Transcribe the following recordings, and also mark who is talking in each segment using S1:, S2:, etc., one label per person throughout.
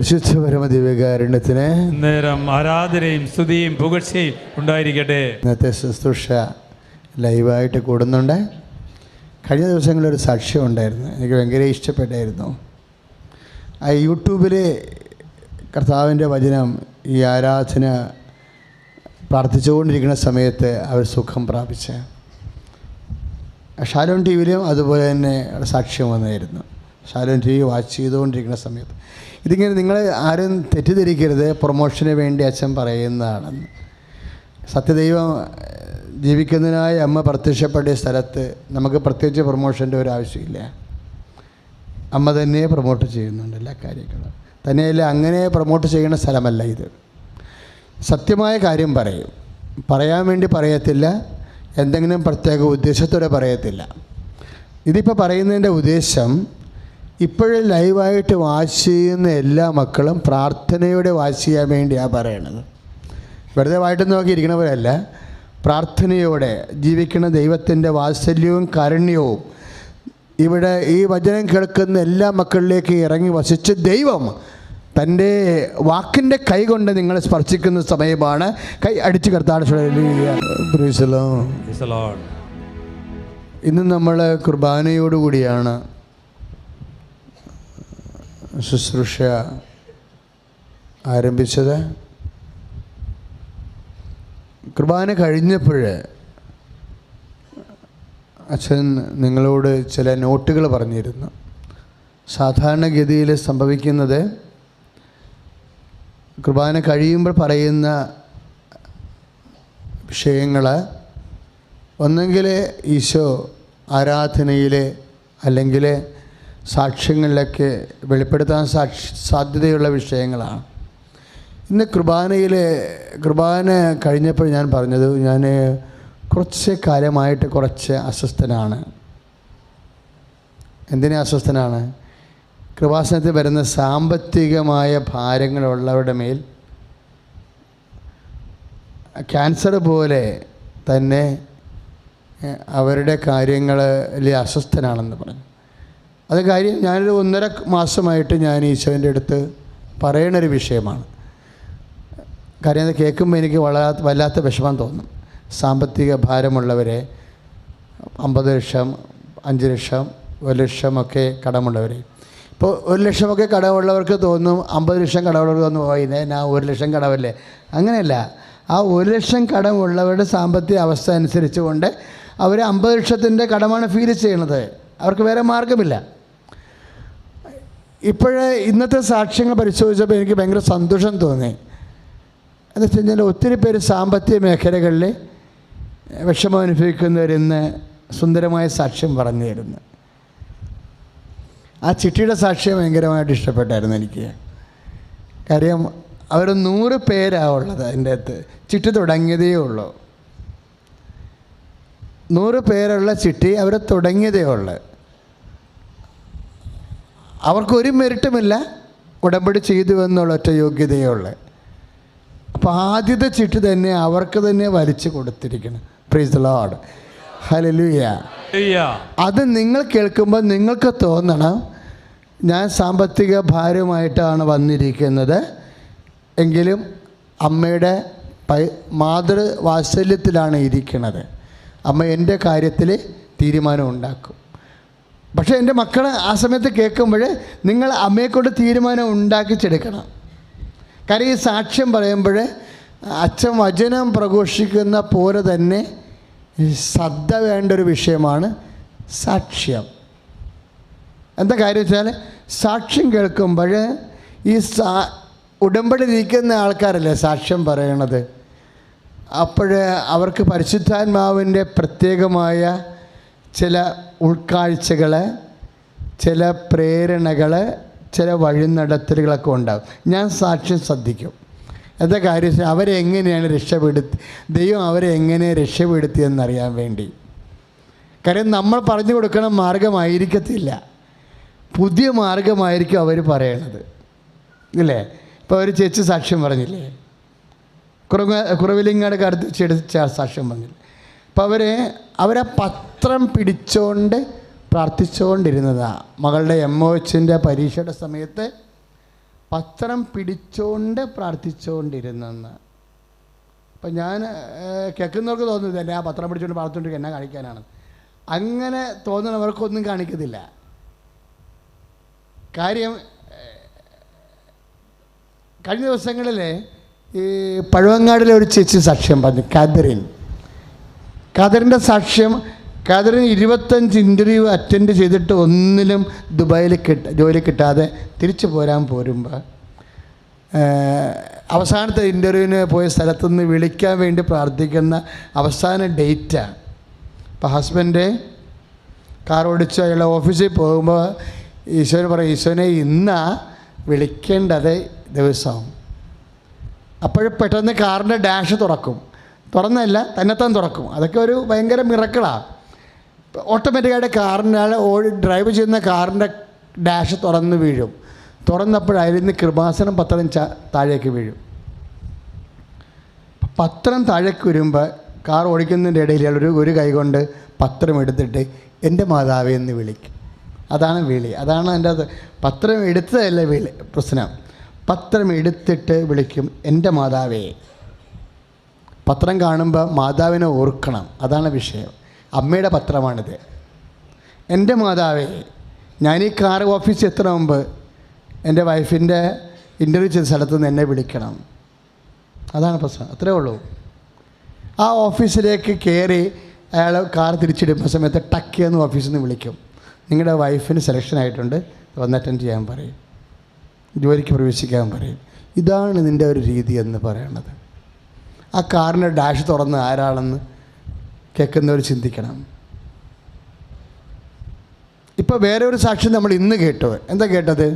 S1: പരിശുദ്ധ പരമദിവ്യകാരുണ്യത്തിന്
S2: നേരം ആരാധനയും സ്തുതിയും പുകഴ്ചയും ഉണ്ടായിരിക്കട്ടെ.
S1: ഇന്നത്തെ ശുശ്രൂഷ ലൈവായിട്ട് കൂടുന്നുണ്ട്. കഴിഞ്ഞ ദിവസങ്ങളിലൊരു സാക്ഷ്യം ഉണ്ടായിരുന്നു, എനിക്ക് ഭയങ്കര ഇഷ്ടപ്പെട്ടായിരുന്നു. ആ യൂട്യൂബിൽ കർത്താവിൻ്റെ വചനം ഈ ആരാധന പ്രാർത്ഥിച്ചുകൊണ്ടിരിക്കുന്ന സമയത്ത് അവർ സുഖം പ്രാപിച്ച ഷാലോൺ ടി വിയിലും അതുപോലെ തന്നെ സാക്ഷ്യം വന്നായിരുന്നു. ഷാലോൺ ടി വി വാച്ച് ചെയ്തുകൊണ്ടിരിക്കുന്ന സമയത്ത് ഇതിങ്ങനെ നിങ്ങൾ ആരും തെറ്റിദ്ധരിക്കരുത്, പ്രൊമോഷന് വേണ്ടി അച്ഛൻ പറയുന്നതാണെന്ന്. സത്യദൈവം ജീവിക്കുന്നതിനായി അമ്മ പ്രത്യക്ഷപ്പെട്ട സ്ഥലത്ത് നമുക്ക് പ്രത്യേകിച്ച് പ്രൊമോഷൻ്റെ ഒരു ആവശ്യമില്ല. അമ്മ തന്നെ പ്രൊമോട്ട് ചെയ്യുന്നുണ്ട് എല്ലാ കാര്യങ്ങളും. തന്നെയല്ല, അങ്ങനെ പ്രൊമോട്ട് ചെയ്യുന്ന സ്ഥലമല്ല ഇത്. സത്യമായ കാര്യം പറയും, പറയാൻ വേണ്ടി പറയത്തില്ല, എന്തെങ്കിലും പ്രത്യേക ഉദ്ദേശത്തോടെ പറയത്തില്ല. ഇതിപ്പോൾ പറയുന്നതിൻ്റെ ഉദ്ദേശം, ഇപ്പോഴും ലൈവായിട്ട് വാച്ച് ചെയ്യുന്ന എല്ലാ മക്കളും പ്രാർത്ഥനയോടെ വാച്ച് ചെയ്യാൻ വേണ്ടിയാണ് പറയണത്. വെറുതെ വായിട്ട് നോക്കിയിരിക്കണവരല്ല, പ്രാർത്ഥനയോടെ ജീവിക്കുന്ന ദൈവത്തിൻ്റെ വാത്സല്യവും കാരുണ്യവും ഇവിടെ ഈ വചനം കേൾക്കുന്ന എല്ലാ മക്കളിലേക്ക് ഇറങ്ങി വസിച്ച് ദൈവം തൻ്റെ വാക്കിൻ്റെ കൈ കൊണ്ട് നിങ്ങളെ സ്പർശിക്കുന്ന സമയമാണ്. കൈ അടിച്ച് കർത്താവ്. ഇന്ന് നമ്മൾ കുർബാനയോടുകൂടിയാണ് ശുശ്രൂഷ ആരംഭിച്ചത്. കുർബാന കഴിഞ്ഞപ്പോൾ അച്ഛൻ നിങ്ങളോട് ചില നോട്ടുകൾ പറഞ്ഞിരുന്നു. സാധാരണഗതിയിൽ സംഭവിക്കുന്നത്, കുർബാന കഴിയുമ്പോൾ പറയുന്ന വിഷയങ്ങൾ ഒന്നെങ്കിൽ ഈശോ ആരാധനയിൽ അല്ലെങ്കിൽ സാക്ഷ്യങ്ങളിലൊക്കെ വെളിപ്പെടുത്താൻ സാധ്യതയുള്ള വിഷയങ്ങളാണ്. ഇന്ന് കുർബാന കഴിഞ്ഞപ്പോൾ ഞാൻ പറഞ്ഞത്, ഞാൻ കുറച്ച് കാലമായിട്ട് കുറച്ച് അസ്വസ്ഥനാണ്. എന്തിനാ അസ്വസ്ഥനാണ്? കൃപാസനത്തിൽ വരുന്ന സാമ്പത്തികമായ ഭാരങ്ങളുള്ളവരുടെ മേൽ ക്യാൻസർ പോലെ തന്നെ അവരുടെ കാര്യങ്ങളിൽ അസ്വസ്ഥനാണെന്ന് പറഞ്ഞു. അത് കാര്യം ഞാനൊരു 1.5 മാസമായിട്ട് ഞാൻ ഈശോൻ്റെ അടുത്ത് പറയണൊരു വിഷയമാണ്. കാര്യം അത് കേൾക്കുമ്പോൾ എനിക്ക് വല്ലാത്ത വിഷമം തോന്നും. സാമ്പത്തിക ഭാരമുള്ളവരെ, 50 ലക്ഷം, 5 ലക്ഷം, 1 ലക്ഷമൊക്കെ കടമുള്ളവരെ. ഇപ്പോൾ 1 ലക്ഷമൊക്കെ കടമുള്ളവർക്ക് തോന്നും, 50 ലക്ഷം കടമുള്ളവർക്ക് തോന്നും, പോയിന്നെ ഞാൻ 1 ലക്ഷം കടമല്ലേ. അങ്ങനെയല്ല. ആ 1 ലക്ഷം കടമുള്ളവരുടെ സാമ്പത്തിക അവസ്ഥ അനുസരിച്ച് കൊണ്ട് അവർ 50 ലക്ഷത്തിൻ്റെ കടമാണ് ഫീൽ ചെയ്യണത്. അവർക്ക് വേറെ മാർഗമില്ല. ഇപ്പോഴേ ഇന്നത്തെ സാക്ഷ്യങ്ങൾ പരിശോധിച്ചപ്പോൾ എനിക്ക് ഭയങ്കര സന്തോഷം തോന്നി. എന്ന് വെച്ച് കഴിഞ്ഞാൽ ഒത്തിരി പേര് സാമ്പത്തിക മേഖലകളിൽ വിഷമം അനുഭവിക്കുന്നവരിന്ന് സുന്ദരമായ സാക്ഷ്യം പറഞ്ഞു തരുന്നു. ആ ചിട്ടിയുടെ സാക്ഷ്യം ഭയങ്കരമായിട്ട് ഇഷ്ടപ്പെട്ടായിരുന്നു എനിക്ക്. കാര്യം അവർ 100 പേരാണ് ഉള്ളത് അതിൻ്റെ അകത്ത്. ചിട്ടി തുടങ്ങിയതേ ഉള്ളൂ. 100 പേരുള്ള ചിട്ടി അവർ തുടങ്ങിയതേ ഉള്ളൂ. അവർക്കൊരു മെറിറ്റുമില്ല, ഉടമ്പടി ചെയ്തു എന്നുള്ള ഒറ്റ യോഗ്യതയേ ഉള്ളൂ. അപ്പോൾ ആദ്യത്തെ ചിട്ടി തന്നെ അവർക്ക് തന്നെ വലിച്ചു കൊടുത്തിരിക്കണം. Praise the lord, hallelujah. അത് നിങ്ങൾ കേൾക്കുമ്പോൾ നിങ്ങൾക്ക് തോന്നണം, ഞാൻ സാമ്പത്തിക ഭാരമായിട്ടാണ് വന്നിരിക്കുന്നത്, എങ്കിലും അമ്മയുടെ മാതൃ വാത്സല്യത്തിലാണ് ഇരിക്കുന്നത്. അമ്മ എൻ്റെ കാര്യത്തിൽ തീരുമാനം ഉണ്ടാക്കും. പക്ഷേ എൻ്റെ മക്കൾ ആ സമയത്ത് കേൾക്കുമ്പോൾ നിങ്ങൾ അമ്മയെക്കൊണ്ട് തീരുമാനം ഉണ്ടാക്കിച്ചെടുക്കണം. കാര്യം ഈ സാക്ഷ്യം പറയുമ്പോൾ അച്ഛൻ വചനം പ്രഘോഷിക്കുന്ന പോലെ തന്നെ ശ്രദ്ധ വേണ്ട ഒരു വിഷയമാണ് സാക്ഷ്യം. എന്താ കാര്യം വെച്ചാൽ, സാക്ഷ്യം കേൾക്കുമ്പോൾ ഈ ഉടമ്പടി ഇരിക്കുന്ന ആൾക്കാരല്ലേ സാക്ഷ്യം പറയണത്. അപ്പോൾ അവർക്ക് പരിശുദ്ധാത്മാവിൻ്റെ പ്രത്യേകമായ ചില ഉൾക്കാഴ്ചകൾ, ചില പ്രേരണകൾ, ചില വഴിനടത്തലുകളൊക്കെ ഉണ്ടാകും. ഞാൻ സാക്ഷ്യം ശ്രദ്ധിക്കും. എന്താ കാര്യം വെച്ചാൽ അവരെ എങ്ങനെയാണ് ദൈവം അവരെ എങ്ങനെ രക്ഷപ്പെടുത്തിയെന്നറിയാൻ വേണ്ടി. കാര്യം നമ്മൾ പറഞ്ഞു കൊടുക്കണ മാർഗമായിരിക്കത്തില്ല, പുതിയ മാർഗമായിരിക്കും അവർ പറയണത്, ഇല്ലേ? ഇപ്പോൾ ഒരു ചേച്ചി സാക്ഷ്യം പറഞ്ഞില്ലേ, കുറവിലിങ്ങാട് അടുത്ത് ചെടിച്ച സാക്ഷ്യം പറഞ്ഞില്ലേ. അപ്പോൾ അവരെ പത്രം പിടിച്ചുകൊണ്ട് പ്രാർത്ഥിച്ചുകൊണ്ടിരുന്നതാണ്. മകളുടെ MOHൻ്റെ പരീക്ഷയുടെ സമയത്ത് പത്രം പിടിച്ചുകൊണ്ട് പ്രാർത്ഥിച്ചുകൊണ്ടിരുന്നെന്ന്. അപ്പം ഞാൻ കേൾക്കുന്നവർക്ക് തോന്നുന്നത് എന്നെ ആ പത്രം പിടിച്ചുകൊണ്ട് പ്രാർത്ഥിച്ചുകൊണ്ടിരിക്കുക എന്നാ കാണിക്കാനാണ്. അങ്ങനെ തോന്നുന്നവർക്കൊന്നും കാണിക്കത്തില്ല. കാര്യം കഴിഞ്ഞ ദിവസങ്ങളിൽ ഈ പഴവങ്ങാടിലെ ഒരു ചേച്ചി സാക്ഷ്യം പറഞ്ഞു, ഖാദറിൻ്റെ സാക്ഷ്യം. ഖാദറിന് 25 ഇൻ്റർവ്യൂ അറ്റൻഡ് ചെയ്തിട്ട് ഒന്നിലും ദുബായിൽ ജോലി കിട്ടാതെ തിരിച്ചു പോരുമ്പോൾ അവസാനത്തെ ഇൻ്റർവ്യൂവിന് പോയ സ്ഥലത്തുനിന്ന് വിളിക്കാൻ വേണ്ടി പ്രാർത്ഥിക്കുന്ന അവസാന ഡേറ്റാണ്. അപ്പോൾ ഹസ്ബൻഡ് കാർ ഓടിച്ച് അയാളുടെ ഓഫീസിൽ പോകുമ്പോൾ ഈശോന് പറയും, ഈശോനെ ഇന്നാ വിളിക്കേണ്ടത് ദിവസം. അപ്പോൾ പെട്ടെന്ന് കാറിൻ്റെ ഡാഷ് തുറന്നല്ല തന്നെത്താൻ തുറക്കും. അതൊക്കെ ഒരു ഭയങ്കര മിറക്കിളാണ്. ഓട്ടോമാറ്റിക്കായിട്ട് ഡ്രൈവ് ചെയ്യുന്ന കാറിൻ്റെ ഡാഷ് തുറന്ന് വീഴും. തുറന്നപ്പോഴായിരുന്നു കൃപാസനം പത്രം താഴേക്ക് വീഴും. പത്രം താഴേക്ക് വരുമ്പോൾ കാർ ഓടിക്കുന്നതിൻ്റെ ഇടയിൽ ഒരു കൈ കൊണ്ട് പത്രം എടുത്തിട്ട് എൻ്റെ മാതാവേ എന്ന് വിളിക്കും. അതാണ് വിളി. അതാണ് എൻ്റെ അത്. പത്രം എടുത്തതല്ല വിളി പ്രശ്നം. പത്രം എടുത്തിട്ട് വിളിക്കും, എൻ്റെ മാതാവേ. പത്രം കാണുമ്പോൾ മാതാവിനെ ഓർക്കണം, അതാണ് വിഷയം. അമ്മയുടെ പത്രമാണിത്. എൻ്റെ മാതാവേ, ഞാൻ ഈ കാർ ഓഫീസിൽ എത്തുന്ന മുമ്പ് എൻ്റെ വൈഫിൻ്റെ ഇൻ്റർവ്യൂ ചെയ്ത സ്ഥലത്ത് നിന്ന് എന്നെ വിളിക്കണം. അതാണ് പ്രശ്നം. അത്രേ ഉള്ളൂ. ആ ഓഫീസിലേക്ക് കയറി അയാൾ കാർ തിരിച്ചിടുമ്പോൾ സമയത്ത് ടക്കിയെന്ന് ഓഫീസിൽ നിന്ന് വിളിക്കും, നിങ്ങളുടെ വൈഫിന് സെലക്ഷൻ ആയിട്ടുണ്ട്, വന്ന് അറ്റൻഡ് ചെയ്യാൻ പറയും, ജോലിക്ക് പ്രവേശിക്കാൻ പറയും. ഇതാണ് ഇതിൻ്റെ ഒരു രീതി എന്ന് പറയണത്. ആ കാറിൻ്റെ ഡാഷ് തുറന്ന് ആരാണെന്ന് കേൾക്കുന്നവർ ചിന്തിക്കണം. ഇപ്പോൾ വേറെ ഒരു സാക്ഷ്യം നമ്മൾ ഇന്ന് കേട്ടു. എന്താ കേട്ടത്?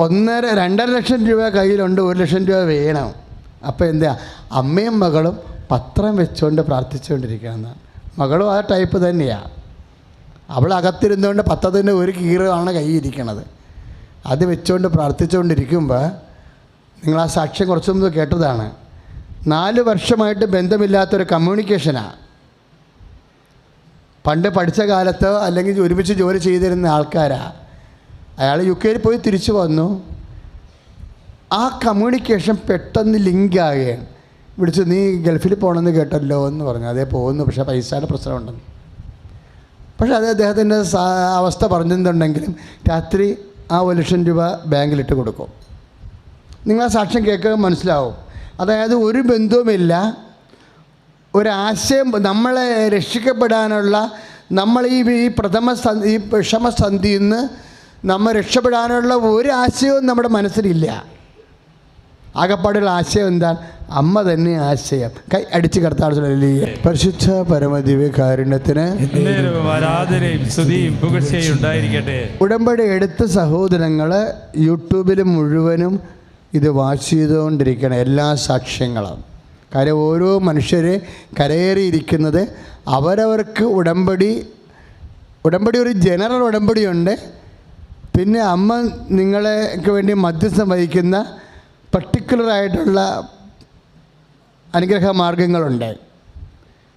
S1: 2.5 ലക്ഷം രൂപ കയ്യിലുണ്ട്, 1 ലക്ഷം രൂപ വേണം. അപ്പോൾ എന്താ, അമ്മയും മകളും പത്രം വെച്ചുകൊണ്ട് പ്രാർത്ഥിച്ചുകൊണ്ടിരിക്കുകയെന്നാണ്. മകളും ആ ടൈപ്പ് തന്നെയാണ്. അവൾ അകത്തിരുന്നുകൊണ്ട് പത്രത്തിൻ്റെ ഒരു കീറാണ് കയ്യിരിക്കണത്. അത് വെച്ചുകൊണ്ട് പ്രാർത്ഥിച്ചുകൊണ്ടിരിക്കുമ്പോൾ, നിങ്ങൾ ആ സാക്ഷ്യം കുറച്ച് മുമ്പ് കേട്ടതാണ്, 4 വർഷമായിട്ട് ബന്ധമില്ലാത്തൊരു കമ്മ്യൂണിക്കേഷനാണ്. പണ്ട് പഠിച്ച കാലത്തോ അല്ലെങ്കിൽ ഒരുമിച്ച് ജോലി ചെയ്തിരുന്ന ആൾക്കാരാണ്. അയാൾ UK പോയി തിരിച്ചു വന്നു. ആ കമ്മ്യൂണിക്കേഷൻ പെട്ടെന്ന് ലിങ്കാകുകയാണ്. വിളിച്ചു, നീ ഗൾഫിൽ പോകണമെന്ന് കേട്ടല്ലോ എന്ന് പറഞ്ഞു. അതേ പോകുന്നു, പക്ഷേ പൈസയുടെ പ്രശ്നമുണ്ടെന്ന്. പക്ഷേ അത് അദ്ദേഹത്തിൻ്റെ അവസ്ഥ പറഞ്ഞെന്നുണ്ടെങ്കിലും രാത്രി ആ 1 ലക്ഷം രൂപ ബാങ്കിലിട്ട് കൊടുക്കും. നിങ്ങൾ ആ സാക്ഷ്യം കേൾക്കുമ്പോൾ മനസ്സിലാവും. അതായത് ഒരു ബന്ധവുമില്ല, ഒരാശയം, നമ്മളെ രക്ഷിക്കപ്പെടാനുള്ള, നമ്മൾ ഈ വിഷമസന്ധിയിൽ നിന്ന് നമ്മൾ രക്ഷപ്പെടാനുള്ള ഒരു ആശയവും നമ്മുടെ മനസ്സിലില്ല. ആകപ്പാടുള്ള ആശയം എന്താണ്? അമ്മ തന്നെ ആശയം. കൈ അടിച്ച് കർത്താവ് പരിശുദ്ധ പരമദിവ്യകാരുണ്യത്തിന് ഉടമ്പടി എടുത്ത സഹോദരങ്ങൾ യൂട്യൂബിൽ മുഴുവനും ഇത് വാച്ച് ചെയ്തുകൊണ്ടിരിക്കണം, എല്ലാ സാക്ഷ്യങ്ങളും. കാര്യം ഓരോ മനുഷ്യർ കരയേറിയിരിക്കുന്നത് അവരവർക്ക് ഉടമ്പടി ഒരു ജനറൽ ഉടമ്പടിയുണ്ട്. പിന്നെ അമ്മ നിങ്ങൾക്ക് വേണ്ടി മധ്യസ്ഥം വഹിക്കുന്ന പർട്ടിക്കുലറായിട്ടുള്ള അനുഗ്രഹ മാർഗങ്ങളുണ്ട്.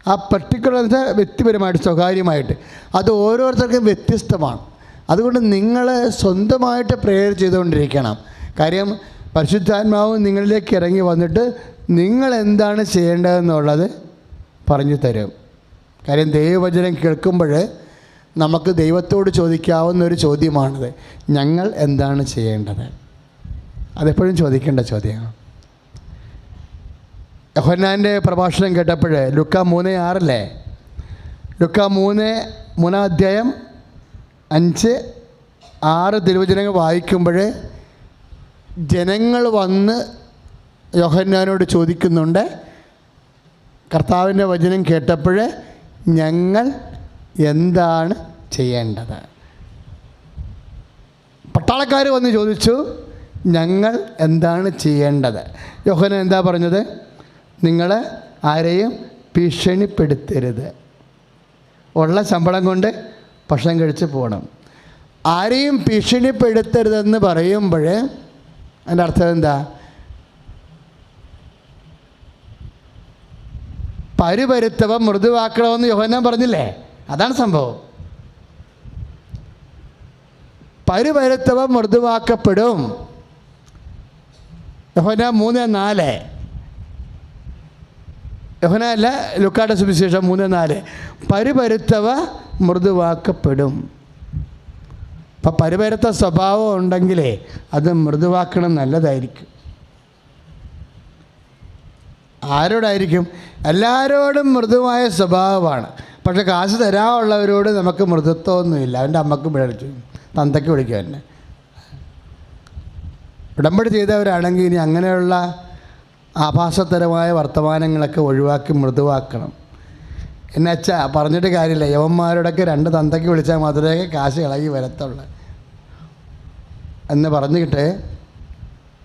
S1: ആ പർട്ടിക്കുലർ വ്യക്തിപരമായിട്ട് സ്വകാര്യമായിട്ട് അത് ഓരോരുത്തർക്കും വ്യത്യസ്തമാണ്. അതുകൊണ്ട് നിങ്ങൾ സ്വന്തമായിട്ട് പ്രെയർ ചെയ്തുകൊണ്ടിരിക്കണം. കാര്യം പരിശുദ്ധാത്മാവ് നിങ്ങളിലേക്ക് ഇറങ്ങി വന്നിട്ട് നിങ്ങൾ എന്താണ് ചെയ്യേണ്ടതെന്നുള്ളത് പറഞ്ഞു തരും. കാര്യം ദൈവവചനം കേൾക്കുമ്പോൾ നമുക്ക് ദൈവത്തോട് ചോദിക്കാവുന്ന ഒരു ചോദ്യമാണിത്, ഞങ്ങൾ എന്താണ് ചെയ്യേണ്ടത്? അതെപ്പോഴും ചോദിക്കേണ്ട ചോദ്യമാണ്. യോഹന്നാൻ്റെ പ്രഭാഷണം കേട്ടപ്പോൾ ലുക്ക 3:6 ലുക്ക 3 അധ്യായം 5-6 തിരുവചനങ്ങൾ വായിക്കുമ്പോൾ ജനങ്ങൾ വന്ന് യോഹന്നാനോട് ചോദിക്കുന്നുണ്ട്, കർത്താവിൻ്റെ വചനം കേട്ടപ്പോൾ ഞങ്ങൾ എന്താണ് ചെയ്യേണ്ടത്? പട്ടാളക്കാർ വന്ന് ചോദിച്ചു, ഞങ്ങൾ എന്താണ് ചെയ്യേണ്ടത്? യോഹന്നാൻ എന്താ പറഞ്ഞത്? നിങ്ങൾ ആരെയും ഭീഷണിപ്പെടുത്തരുത്, ഉള്ള ശമ്പളം കൊണ്ട് ഭക്ഷണം കഴിച്ച് പോകണം. ആരെയും ഭീഷണിപ്പെടുത്തരുതെന്ന് പറയുമ്പോൾ അതിൻ്റെ അർത്ഥം എന്താ? പരുപരുത്തവ മൃദുവാക്കണമെന്ന് യോഹന്നാൻ പറഞ്ഞില്ലേ? അതാണ് സംഭവം. പരുപരുത്തവ മൃദുവാക്കപ്പെടും. യോഹന്നാൻ 3:4. യോഹന്നാൻ അല്ല, ലൂക്കായുടെ സുവിശേഷം 3:4. പരുപരുത്തവ മൃദുവാക്കപ്പെടും. അപ്പം പരുപരുത്ത സ്വഭാവം ഉണ്ടെങ്കിലേ അത് മൃദുവാക്കണം, നല്ലതായിരിക്കും. ആരോടായിരിക്കും? എല്ലാവരോടും മൃദുവായ സ്വഭാവമാണ്. പക്ഷെ കാശ് തരാനുള്ളവരോട് നമുക്ക് മൃദുത്വമൊന്നുമില്ല. അവൻ്റെ അമ്മക്ക് വിളിച്ചു, തന്തയ്ക്ക് വിളിക്കും എന്നെ. ഉടമ്പടി ചെയ്തവരാണെങ്കിൽ ഇനി അങ്ങനെയുള്ള ആഭാസതരമായ വർത്തമാനങ്ങളൊക്കെ ഒഴിവാക്കി മൃദുവാക്കണം. എന്നുവെച്ചാൽ പറഞ്ഞിട്ട് കാര്യമില്ല. യവന്മാരോടൊക്കെ 2 തന്തയ്ക്ക് വിളിച്ചാൽ മാത്രമേ കാശ് ഇളകി വരത്തുള്ളൂ എന്ന് പറഞ്ഞിട്ട്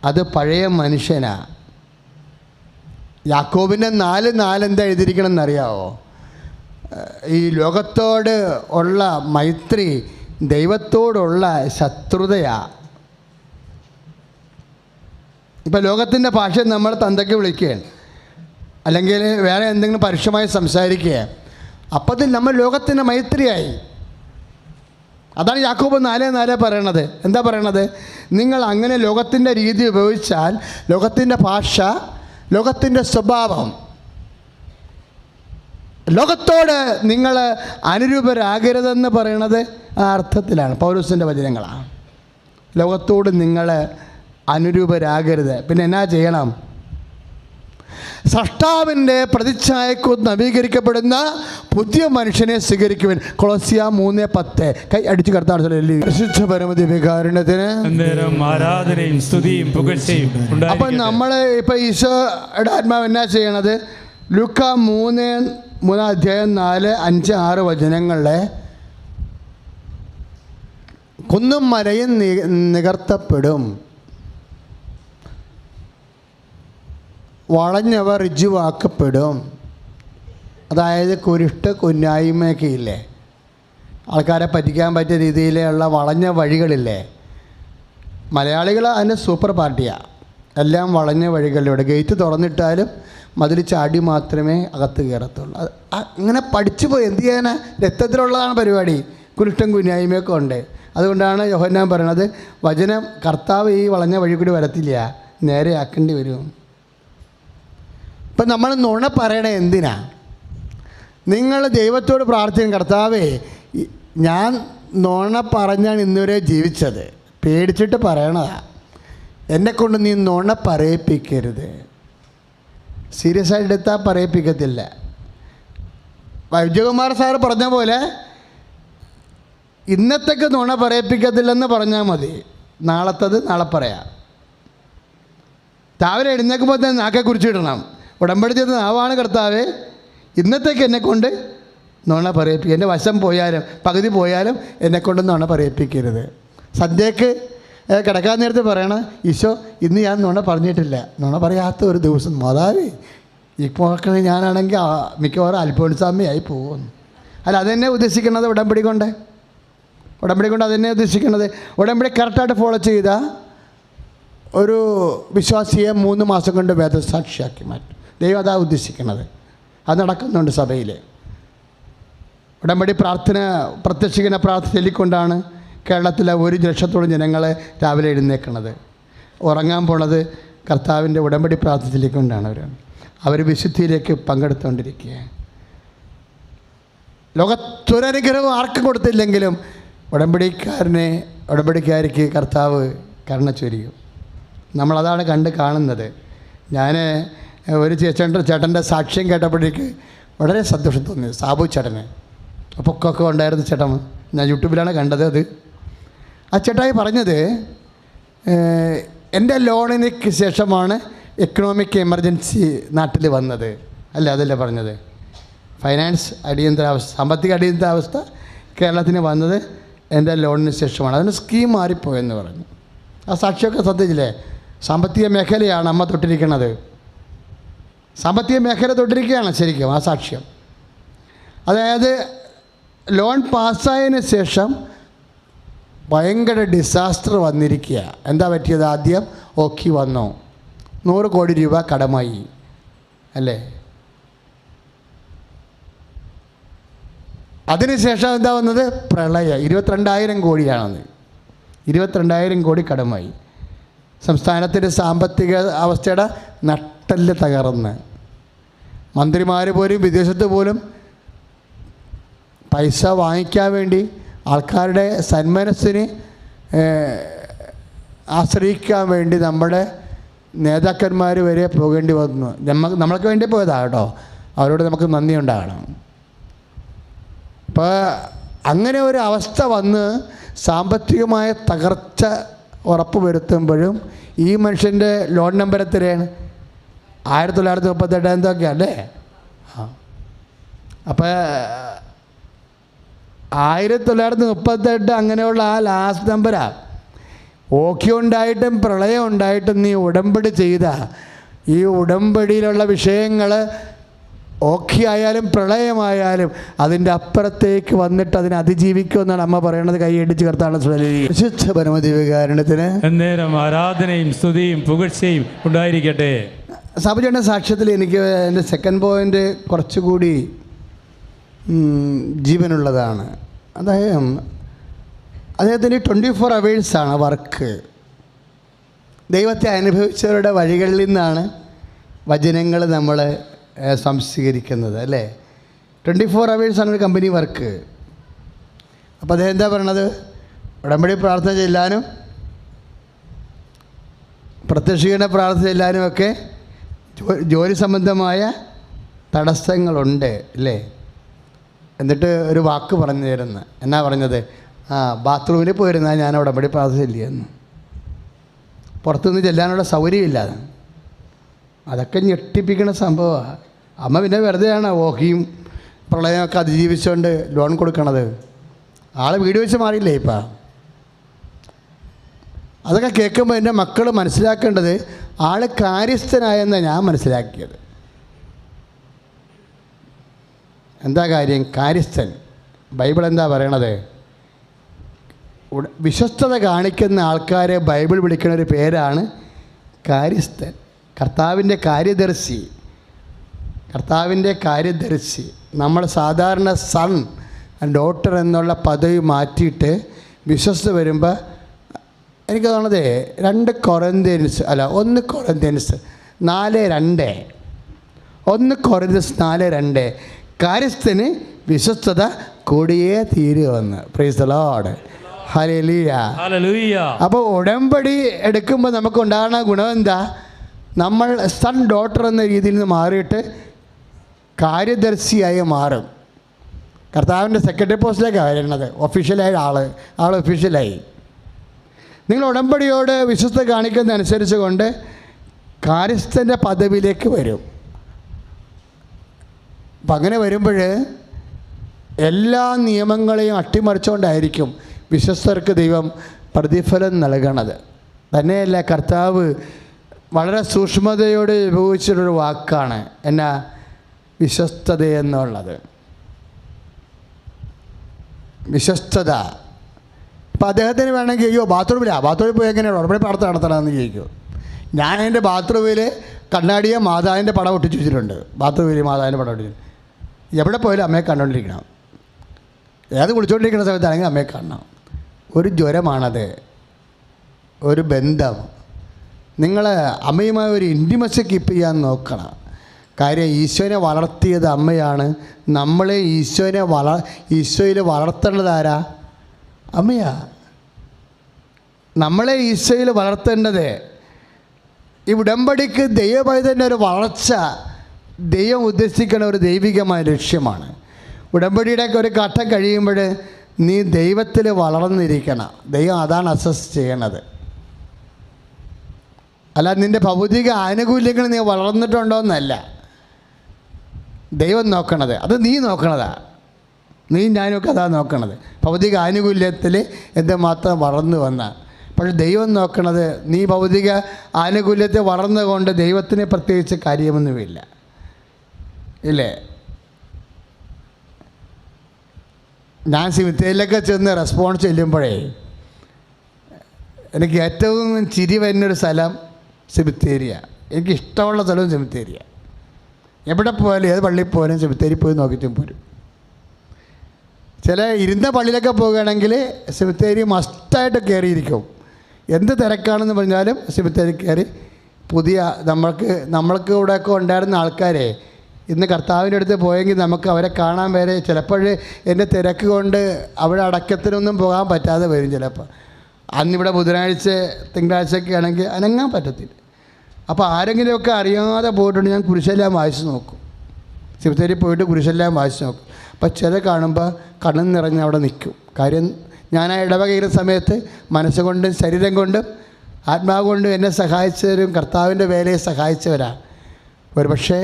S1: അത് പഴയ മനുഷ്യനാണ്. യാക്കോബിൻ്റെ 4:4 എന്താ എഴുതിയിരിക്കണം എന്നറിയാമോ? ഈ ലോകത്തോട് ഉള്ള മൈത്രി ദൈവത്തോടുള്ള ശത്രുതയാണ്. ഇപ്പം ലോകത്തിൻ്റെ ഭാഷ നമ്മൾ തന്തയ്ക്ക് വിളിക്കുകയാണ്, അല്ലെങ്കിൽ വേറെ എന്തെങ്കിലും പരുഷമായി സംസാരിക്കുക, അപ്പത്തിൽ നമ്മൾ ലോകത്തിൻ്റെ മൈത്രിയായി. അതാണ് യാക്കോബ് 4:4 പറയണത്. എന്താ പറയണത്? നിങ്ങൾ അങ്ങനെ ലോകത്തിൻ്റെ രീതി ഉപയോഗിച്ചാൽ, ലോകത്തിൻ്റെ ഭാഷ, ലോകത്തിൻ്റെ സ്വഭാവം, ലോകത്തോട് നിങ്ങൾ അനുരൂപരാകരുതെന്ന് പറയണത് ആ അർത്ഥത്തിലാണ്. പൗലോസിൻ്റെ വചനങ്ങളാണ്. ലോകത്തോട് നിങ്ങൾ അനുരൂപരാകരുത്. പിന്നെ എന്നാ ചെയ്യണം? സ്രഷ്ടാവിൻ്റെ പ്രതിച്ഛായക്ക് നവീകരിക്കപ്പെടുന്ന പുതിയ മനുഷ്യനെ സ്വീകരിക്കുവാൻ. കൊളോസ്യ 3:10. കൈ അടിച്ചു കർത്താവ് പരമതി വികാരണത്തിന്
S2: ആരാധനയും സ്തുതിയും പുകഴ്ചയും.
S1: അപ്പം നമ്മൾ ഇപ്പം ഈശോയുടെ ആത്മാവ് എന്നാ ചെയ്യണത്? ലൂക്കാ 3:4-5-6 വചനങ്ങളിലെ കുന്നും മലയും നികർത്തപ്പെടും, വളഞ്ഞവ ഋജുവാക്കപ്പെടും. അതായത് കുന്നായ്മയൊക്കെ ഇല്ലേ, ആൾക്കാരെ പറ്റിക്കാൻ പറ്റിയ രീതിയിലുള്ള വളഞ്ഞ വഴികളില്ലേ. മലയാളികൾ അതിൻ്റെ സൂപ്പർ പാർട്ടിയാണ്. എല്ലാം വളഞ്ഞ വഴികളിലൂടെ ഗേറ്റ് തുറന്നിട്ടാലും മതിൽ ചാടി മാത്രമേ അകത്ത് കയറത്തുള്ളൂ. അങ്ങനെ പഠിച്ചു പോയി. എന്ത് ചെയ്യാനാ? രക്തത്തിലുള്ളതാണ് പരിപാടി. കുരുട്ടും കുന്നായ്മയൊക്കെ ഉണ്ട്. അതുകൊണ്ടാണ് യോഹന്നാൻ പറയണത്, വചനം കർത്താവ് ഈ വളഞ്ഞ വഴി കൂടി വരത്തില്ല, നേരെ ആക്കേണ്ടി വരും. ഇപ്പം നമ്മൾ നുണ പറയണേ എന്തിനാ? നിങ്ങൾ ദൈവത്തോട് പ്രാർത്ഥിക്കും, കർത്താവേ ഞാൻ നുണ പറഞ്ഞാണ് ഇന്നുവരെ ജീവിച്ചത്, പേടിച്ചിട്ട് പറയണതാ, എന്നെക്കൊണ്ട് നീ നുണ പറയിപ്പിക്കരുത്. സീരിയസ് ആയിട്ട് എടുത്താൽ പറയിപ്പിക്കത്തില്ല. വിജയകുമാർ സാറ് പറഞ്ഞ പോലെ ഇന്നത്തേക്ക് നുണ പറയിപ്പിക്കത്തില്ലെന്ന് പറഞ്ഞാൽ മതി, നാളത്തത് നാളെ പറയാം. രാവിലെ എഴുന്നേക്കുമ്പോൾ തന്നെ നാക്കെ കുറിച്ചിടണം, ഉടമ്പടി ചെയ്ത നാവാണ് കർത്താവേ, ഇന്നത്തേക്ക് എന്നെക്കൊണ്ട് നുണ പറയിപ്പിക്കുക. എൻ്റെ വശം പോയാലും പകുതി പോയാലും എന്നെക്കൊണ്ട് നുണ പറയിപ്പിക്കരുത്. സന്ധ്യയ്ക്ക് കിടക്കാൻ നേരത്ത് പറയണം, ഈശോ ഇന്ന് ഞാൻ നുണ പറഞ്ഞിട്ടില്ല, നുണ പറയാത്ത ഒരു ദിവസം മാതാവേ. ഇപ്പോൾ ഞാനാണെങ്കിൽ മിക്കവാറും അൽഫോൻസാമ്മയായി പോകുന്നു. അല്ല, അതെന്നെ ഉദ്ദേശിക്കുന്നത് ഉടമ്പടി കൊണ്ട് അതെന്നെ ഉദ്ദേശിക്കുന്നത്. ഉടമ്പടി കറക്റ്റായിട്ട് ഫോളോ ചെയ്ത ഒരു വിശ്വാസിയെ 3 മാസം കൊണ്ട് വേദസാക്ഷിയാക്കി മാറ്റും. ദൈവം അതാ ഉദ്ദേശിക്കുന്നത്. അത് നടക്കുന്നുണ്ട് സഭയിൽ. ഉടമ്പടി പ്രാർത്ഥന, പ്രത്യക്ഷിക്കുന്ന പ്രാർത്ഥന ചൊല്ലിക്കൊണ്ടാണ് കേരളത്തിലെ 1 ലക്ഷത്തോളം ജനങ്ങളെ രാവിലെ എഴുന്നേക്കുന്നത്. ഉറങ്ങാൻ പോണത് കർത്താവിൻ്റെ ഉടമ്പടി പ്രാർത്ഥന ചൊല്ലിക്കൊണ്ടാണ്. അവർ വിശുദ്ധിയിലേക്ക് പങ്കെടുത്തുകൊണ്ടിരിക്കുക. ലോകത്തൊരനുഗ്രഹം ആർക്കും കൊടുത്തില്ലെങ്കിലും ഉടമ്പടിക്കാരിക്ക് കർത്താവ് കരുണ ചൊരിയും. നമ്മളതാണ് കണ്ട് കാണുന്നത്. ഞാൻ ഒരു ചേട്ടൻ്റെ സാക്ഷ്യം കേട്ടപ്പോഴേക്ക് വളരെ സന്തോഷം തോന്നി. സാബു ചേട്ടന് പൊക്കൊക്കെ ഉണ്ടായിരുന്ന ചേട്ടൻ, ഞാൻ യൂട്യൂബിലാണ് കണ്ടത്. അത് ആ ചേട്ടായി പറഞ്ഞത്, എൻ്റെ ലോണിന് ശേഷമാണ് എക്കണോമിക് എമർജൻസി നാട്ടിൽ വന്നത്. അല്ല, അതല്ലേ പറഞ്ഞത്? ഫൈനാൻസ് അടിയന്തരാവസ്ഥ, സാമ്പത്തിക അടിയന്തരാവസ്ഥ കേരളത്തിന് വന്നത് എൻ്റെ ലോണിന് ശേഷമാണ്. അതിന് സ്കീം മാറിപ്പോയെന്ന് പറഞ്ഞു. ആ സാക്ഷിയൊക്കെ ശ്രദ്ധിച്ചില്ലേ? സാമ്പത്തിക മേഖലയാണ് അമ്മ തൊട്ടിരിക്കുന്നത്. സാമ്പത്തിക മേഖല തൊട്ടിരിക്കുകയാണ് ശരിക്കും ആ സാക്ഷ്യം. അതായത് ലോൺ പാസ്സായതിന് ശേഷം ഭയങ്കര ഡിസാസ്റ്റർ വന്നിരിക്കുക. എന്താ പറ്റിയത്? ആദ്യം ഓക്കി വന്നു, 100 കോടി രൂപ കടമായി, അല്ലേ? അതിനുശേഷം എന്താ വന്നത്? പ്രളയം, 22,000 കോടിയാണെന്ന്. 22,000 കോടി കടമായി. സംസ്ഥാനത്തിൻ്റെ സാമ്പത്തിക അവസ്ഥയുടെ നട്ടെല്ല് തകർന്ന് മന്ത്രിമാർ പോലും വിദേശത്ത് പോലും പൈസ വാങ്ങിക്കാൻ വേണ്ടി ആൾക്കാരുടെ സന്മനസ്സിന് ആശ്രയിക്കാൻ വേണ്ടി നമ്മുടെ നേതാക്കന്മാർ വരെ പോകേണ്ടി വന്നു. നമ്മൾക്ക് വേണ്ടി പോയതാണ് കേട്ടോ. അവരോട് നമുക്ക് നന്ദി ഉണ്ടാകണം. അപ്പോൾ അങ്ങനെ ഒരു അവസ്ഥ വന്ന് സാമ്പത്തികമായ തകർച്ച ഉറപ്പ് വരുത്തുമ്പോഴും ഈ മനുഷ്യൻ്റെ ലോൺ നമ്പർ എത്രയാണ്? 1938 എന്തൊക്കെയല്ലേ? അപ്പോൾ 1938 അങ്ങനെയുള്ള ആ ലാസ്റ്റ് നമ്പരാണ്. ഓഖി ഉണ്ടായിട്ടും പ്രളയം ഉണ്ടായിട്ടും നീ ഉടമ്പടി ചെയ്ത ഈ ഉടമ്പടിയിലുള്ള വിഷയങ്ങൾ ഓഖി ആയാലും പ്രളയമായാലും അതിൻ്റെ അപ്പുറത്തേക്ക് വന്നിട്ട് അതിനെ അതിജീവിക്കുമെന്നാണ് അമ്മ പറയണത്. കൈയടിച്ച് കർത്താവിനെ വിശുദ്ധ പരമദിവ്യകാരുണ്യത്തിന്
S2: എന്നേരം ആരാധനയും സ്തുതിയും പുകഴ്ചയും ഉണ്ടായിരിക്കട്ടെ.
S1: സാബുചേട്ടൻ്റെ സാക്ഷ്യത്തിൽ എനിക്ക് എൻ്റെ സെക്കൻഡ് പോയിൻ്റ് കുറച്ചുകൂടി ജീവനുള്ളതാണ്. അദ്ദേഹത്തിന് 24 അവേഴ്സാണ് വർക്ക്. ദൈവത്തെ അനുഭവിച്ചവരുടെ വഴികളിൽ നിന്നാണ് വചനങ്ങൾ നമ്മൾ സംസ്കരിക്കുന്നത് അല്ലേ. 24 അവേഴ്സാണ് ഒരു കമ്പനി വർക്ക്. അപ്പോൾ അദ്ദേഹം എന്താ പറയണത്? ഉടമ്പടി പ്രാർത്ഥന ചെല്ലാനും പ്രത്യക്ഷീകരണ പ്രാർത്ഥന ചെല്ലാനും ഒക്കെ ജോലി സംബന്ധമായ തടസ്സങ്ങളുണ്ട് അല്ലേ. എന്നിട്ട് ഒരു വാക്ക് പറഞ്ഞു തരുന്നു. എന്നാ പറഞ്ഞത്? ബാത്റൂമിൽ പോയിരുന്നാൽ ഞാൻ ഉടമ്പടി പ്രാർത്ഥനയില്ലെന്ന്. പുറത്തുനിന്ന് ചെല്ലാനുള്ള സൗകര്യമില്ലാതെ. അതൊക്കെ ഞെട്ടിപ്പിക്കുന്ന സംഭവമാണ്. അമ്മ പിന്നെ വെറുതെയാണ് ഓഹിയും പ്രളയമൊക്കെ അതിജീവിച്ചുകൊണ്ട് ലോൺ കൊടുക്കണത്. ആളെ വീട് വെച്ച് മാറിയില്ലേ ഇപ്പം. അതൊക്കെ കേൾക്കുമ്പോൾ എൻ്റെ മക്കൾ മനസ്സിലാക്കേണ്ടത് ആൾ കാര്യസ്ഥനായെന്നാണ് ഞാൻ മനസ്സിലാക്കിയത്. എന്താ കാര്യം? കാര്യസ്ഥൻ. ബൈബിൾ എന്താ പറയണത്? വിശ്വസ്തത കാണിക്കുന്ന ആൾക്കാരെ ബൈബിൾ വിളിക്കുന്ന ഒരു പേരാണ് കാര്യസ്ഥൻ. കർത്താവിൻ്റെ കാര്യദർശി. കർത്താവിൻ്റെ കാര്യദർശി. നമ്മൾ സാധാരണ സൺ ഡോട്ടർ എന്നുള്ള പദവി മാറ്റിയിട്ട് വിശ്വസ്ത വരുമ്പോൾ എനിക്ക് തോന്നുന്നത് 1 കൊറിന്ത്യൻസ് 4:2 കാര്യസ്ഥന് വിശ്വസ്തത കൂടിയേ തീരുമെന്ന്. Praise the lord. ഹല്ലേലൂയ. അപ്പോൾ ഉടമ്പടി എടുക്കുമ്പോൾ നമുക്ക് ഉണ്ടാകുന്ന ഗുണം എന്താ? നമ്മൾ സൺ ഡോട്ടർ എന്ന രീതിയിൽ നിന്ന് മാറിയിട്ട് കാര്യദർശിയായി മാറും. കർത്താവിൻ്റെ സെക്രട്ടറി പോസ്റ്റിലേക്കാണ് വരുന്നത്. ഒഫീഷ്യലായ ആൾ ഒഫീഷ്യലായി. നിങ്ങൾ ഉടമ്പടിയോട് വിശ്വസ്ത കാണിക്കുന്നതനുസരിച്ച് കൊണ്ട് കാര്യസ്ഥൻ്റെ പദവിയിലേക്ക് വരും. അപ്പം അങ്ങനെ വരുമ്പോൾ എല്ലാ നിയമങ്ങളെയും അട്ടിമറിച്ചുകൊണ്ടായിരിക്കും വിശ്വസ്തർക്ക് ദൈവം പ്രതിഫലം നൽകണത്. തന്നെയല്ല, കർത്താവ് വളരെ സൂക്ഷ്മതയോടെ ഉപയോഗിച്ചിട്ടൊരു വാക്കാണ് എന്നാ വിശ്വസ്തത എന്നുള്ളത്. വിശ്വസ്തത. ഇപ്പം അദ്ദേഹത്തിന് വേണമെങ്കിൽ ബാത്റൂമിൽ പോയി എങ്ങനെയാണ് ഉടമ്പടി പ്രാർത്ഥന നടത്തണമെന്ന് ചോദിക്കും. ഞാൻ എൻ്റെ ബാത്റൂമിൽ കണ്ണാടിയെ മാതാവിൻ്റെ പടം ഒട്ടിച്ച് വെച്ചിട്ടുണ്ട്. ബാത്റൂമിൽ മാതാവിൻ്റെ പടം ഒട്ടിച്ചു. എവിടെ പോയാലും അമ്മയെ കണ്ടുകൊണ്ടിരിക്കണം. ഏത് കുളിച്ചുകൊണ്ടിരിക്കുന്ന സമയത്താണെങ്കിൽ അമ്മയെ കാണണം. ഒരു ജ്വരമാണത്, ഒരു ബന്ധം. നിങ്ങൾ അമ്മയുമായി ഒരു ഇൻറ്റിമസി കീപ്പ് ചെയ്യാൻ നോക്കണം. കാര്യം ഈശോനെ വളർത്തിയത് അമ്മയാണ്. നമ്മളെ ഈശോയിൽ വളർത്തേണ്ടത് ആരാ? അമ്മയാ. നമ്മളെ ഈശോയിൽ വളർത്തേണ്ടത്. ഈ ഉടമ്പടിക്ക് ദൈവപൈതൻ്റെ ഒരു വളർച്ച ദൈവം ഉദ്ദേശിക്കുന്ന ഒരു ദൈവികമായ ലക്ഷ്യമാണ്. ഉടമ്പടിയുടെ ഒരു ഘട്ടം കഴിയുമ്പോൾ നീ ദൈവത്തിൽ വളർന്നിരിക്കണം. ദൈവം അതാണ് അസസ് ചെയ്യണത്. അല്ല നിൻ്റെ ഭൗതിക ആനുകൂല്യങ്ങൾ നീ വളർന്നിട്ടുണ്ടോ എന്നല്ല ദൈവം നോക്കണത്. അത് നീ നോക്കണതാ. നീ ഞാനൊക്കെ അതാ നോക്കണത്. ഭൗതിക ആനുകൂല്യത്തിൽ എന്തുമാത്രം വളർന്നു വന്ന. പക്ഷെ ദൈവം നോക്കണത് നീ ഭൗതിക ആനുകൂല്യത്തെ വളർന്നുകൊണ്ട് ദൈവത്തിന് പ്രത്യേകിച്ച് കാര്യമൊന്നുമില്ല. ഇല്ലേ? ഞാൻ സിമിത്തേരിയിലൊക്കെ ചെന്ന് റെസ്പോൺസ് ചെല്ലുമ്പോഴേ എനിക്ക് ഏറ്റവും ചിരി വരുന്നൊരു സ്ഥലം സിമിത്തേരിയ. എനിക്ക് ഇഷ്ടമുള്ള സ്ഥലവും സിമിത്തേരിയ. എവിടെ പോയാലും ഏത് പള്ളിയിൽ പോയാലും സിമിത്തേരി പോയി നോക്കിയിട്ടും പോരും. ചില ഇരുന്ന പള്ളിയിലൊക്കെ പോകുകയാണെങ്കിൽ സിമിത്തേരി മസ്റ്റ് മസ്റ്റായിട്ട് കയറിയിരിക്കും. എന്ത് തിരക്കാണെന്ന് പറഞ്ഞാലും സെമിത്തേരിയിൽ കയറി പുതിയ നമ്മൾക്ക് ഇവിടെയൊക്കെ ഉണ്ടായിരുന്ന ആൾക്കാരെ ഇന്ന് കർത്താവിൻ്റെ അടുത്ത് പോയെങ്കിൽ നമുക്ക് അവരെ കാണാൻ വരെ ചിലപ്പോൾ എൻ്റെ തിരക്ക് കൊണ്ട് അവിടെ അടക്കത്തിനൊന്നും പോകാൻ പറ്റാതെ വരും. ചിലപ്പോൾ അന്നിവിടെ ബുധനാഴ്ച തിങ്കളാഴ്ചയൊക്കെ ആണെങ്കിൽ അനങ്ങാൻ പറ്റത്തില്ല. അപ്പോൾ ആരെങ്കിലുമൊക്കെ അറിയാതെ പോയിട്ടുണ്ട്. ഞാൻ കുരിശെല്ലാം വായിച്ച് നോക്കും, സെമിത്തേരിയിൽ പോയിട്ട് കുരിശെല്ലാം വായിച്ച് നോക്കും. അപ്പോൾ ചില കാണുമ്പോൾ കണ്ണ് നിറഞ്ഞ് അവിടെ നിൽക്കും. കാര്യം ഞാൻ ആ ഇടവകയിലെ സമയത്ത് മനസ്സുകൊണ്ടും ശരീരം കൊണ്ടും ആത്മാവ് കൊണ്ടും എന്നെ സഹായിച്ചവരും കർത്താവിൻ്റെ വേലയെ സഹായിച്ചവരാണ്. ഒരു പക്ഷേ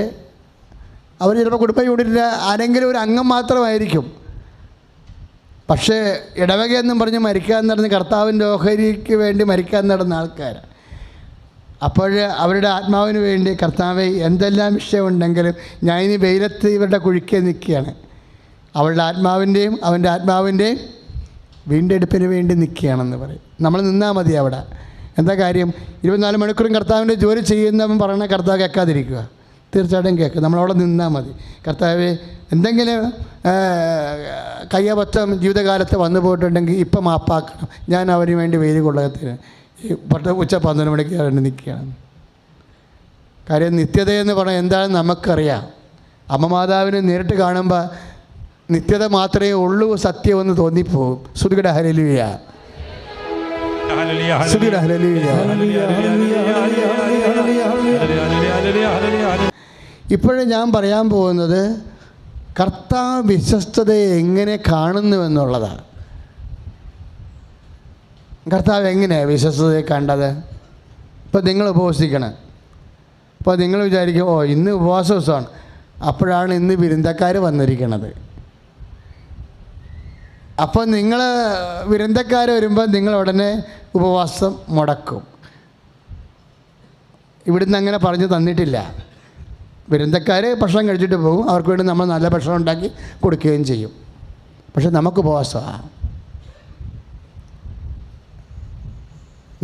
S1: അവർ ചിലപ്പോൾ കുടുംബ യൂണിറ്റിൽ ആരെങ്കിലും ഒരു അംഗം മാത്രമായിരിക്കും. പക്ഷേ ഇടവകയെന്നും പറഞ്ഞ് മരിക്കാൻ നടന്ന് കർത്താവിൻ്റെ ഓഹരിക്ക് വേണ്ടി മരിക്കാൻ നടന്ന ആൾക്കാർ. അപ്പോൾ അവരുടെ ആത്മാവിന് വേണ്ടി കർത്താവെ എന്തെല്ലാം വിഷയമുണ്ടെങ്കിലും ഞാൻ ഇനി വെയിലത്ത് ഇവരുടെ കുഴിക്ക് നിൽക്കുകയാണ്. അവളുടെ ആത്മാവിൻ്റെയും അവൻ്റെ ആത്മാവിൻ്റെയും വീണ്ടെടുപ്പിന് വേണ്ടി നിൽക്കുകയാണെന്ന് പറയും. നമ്മൾ നിന്നാൽ മതി അവിടെ. എന്താ കാര്യം? 24 മണിക്കൂറും കർത്താവിൻ്റെ ജോലി ചെയ്യുന്നവൻ പറയണ കർത്താവ് കേൾക്കാതിരിക്കുക. തീർച്ചയായിട്ടും കേൾക്കുക. നമ്മളവിടെ നിന്നാൽ മതി. കർത്താവ് എന്തെങ്കിലും കയ്യബദ്ധം ജീവിതകാലത്ത് വന്നു പോയിട്ടുണ്ടെങ്കിൽ ഇപ്പം മാപ്പാക്കണം. ഞാൻ അവന് വേണ്ടി വെയിൽ കൊള്ളകത്തിന് ഈ ഉച്ച 12 മണിക്ക് വേണ്ടി നിൽക്കുകയാണ്. കാര്യം നിത്യതയെന്ന് പറഞ്ഞാൽ എന്താണെന്ന് നമുക്കറിയാം. അമ്മമാതാവിനെ നേരിട്ട് കാണുമ്പോൾ നിത്യത മാത്രമേ ഉള്ളൂ സത്യമെന്ന് തോന്നിപ്പോകും. ശ്രുതിയുടെ ഹല്ലേലൂയ, ശ്രുതിയുടെ ഹല്ലേലൂയ. ഇപ്പോഴും ഞാൻ പറയാൻ പോകുന്നത് കർത്താവ് വിശ്വസ്തതയെ എങ്ങനെ കാണുന്നുവെന്നുള്ളതാണ്. കർത്താവ് എങ്ങനെയാണ് വിശ്വസ്തതയെ കണ്ടത്? ഇപ്പോൾ നിങ്ങൾ ഉപവസിക്കണം. അപ്പോൾ നിങ്ങൾ വിചാരിക്കും ഇന്ന് ഉപവാസ ദിവസമാണ്, അപ്പോഴാണ് ഇന്ന് വിരുന്നക്കാർ വന്നിരിക്കുന്നത്. അപ്പോൾ നിങ്ങൾ വിരുന്നക്കാർ വരുമ്പോൾ നിങ്ങൾ ഉടനെ ഉപവാസം മുടക്കും. ഇവിടുന്ന് അങ്ങനെ പറഞ്ഞു തന്നിട്ടില്ല. വിരുന്നക്കാർ ഭക്ഷണം കഴിച്ചിട്ട് പോകും. അവർക്ക് വേണ്ടി നമ്മൾ നല്ല ഭക്ഷണം ഉണ്ടാക്കി കൊടുക്കുകയും ചെയ്യും. പക്ഷെ നമുക്ക് ഉപവാസമാണ്.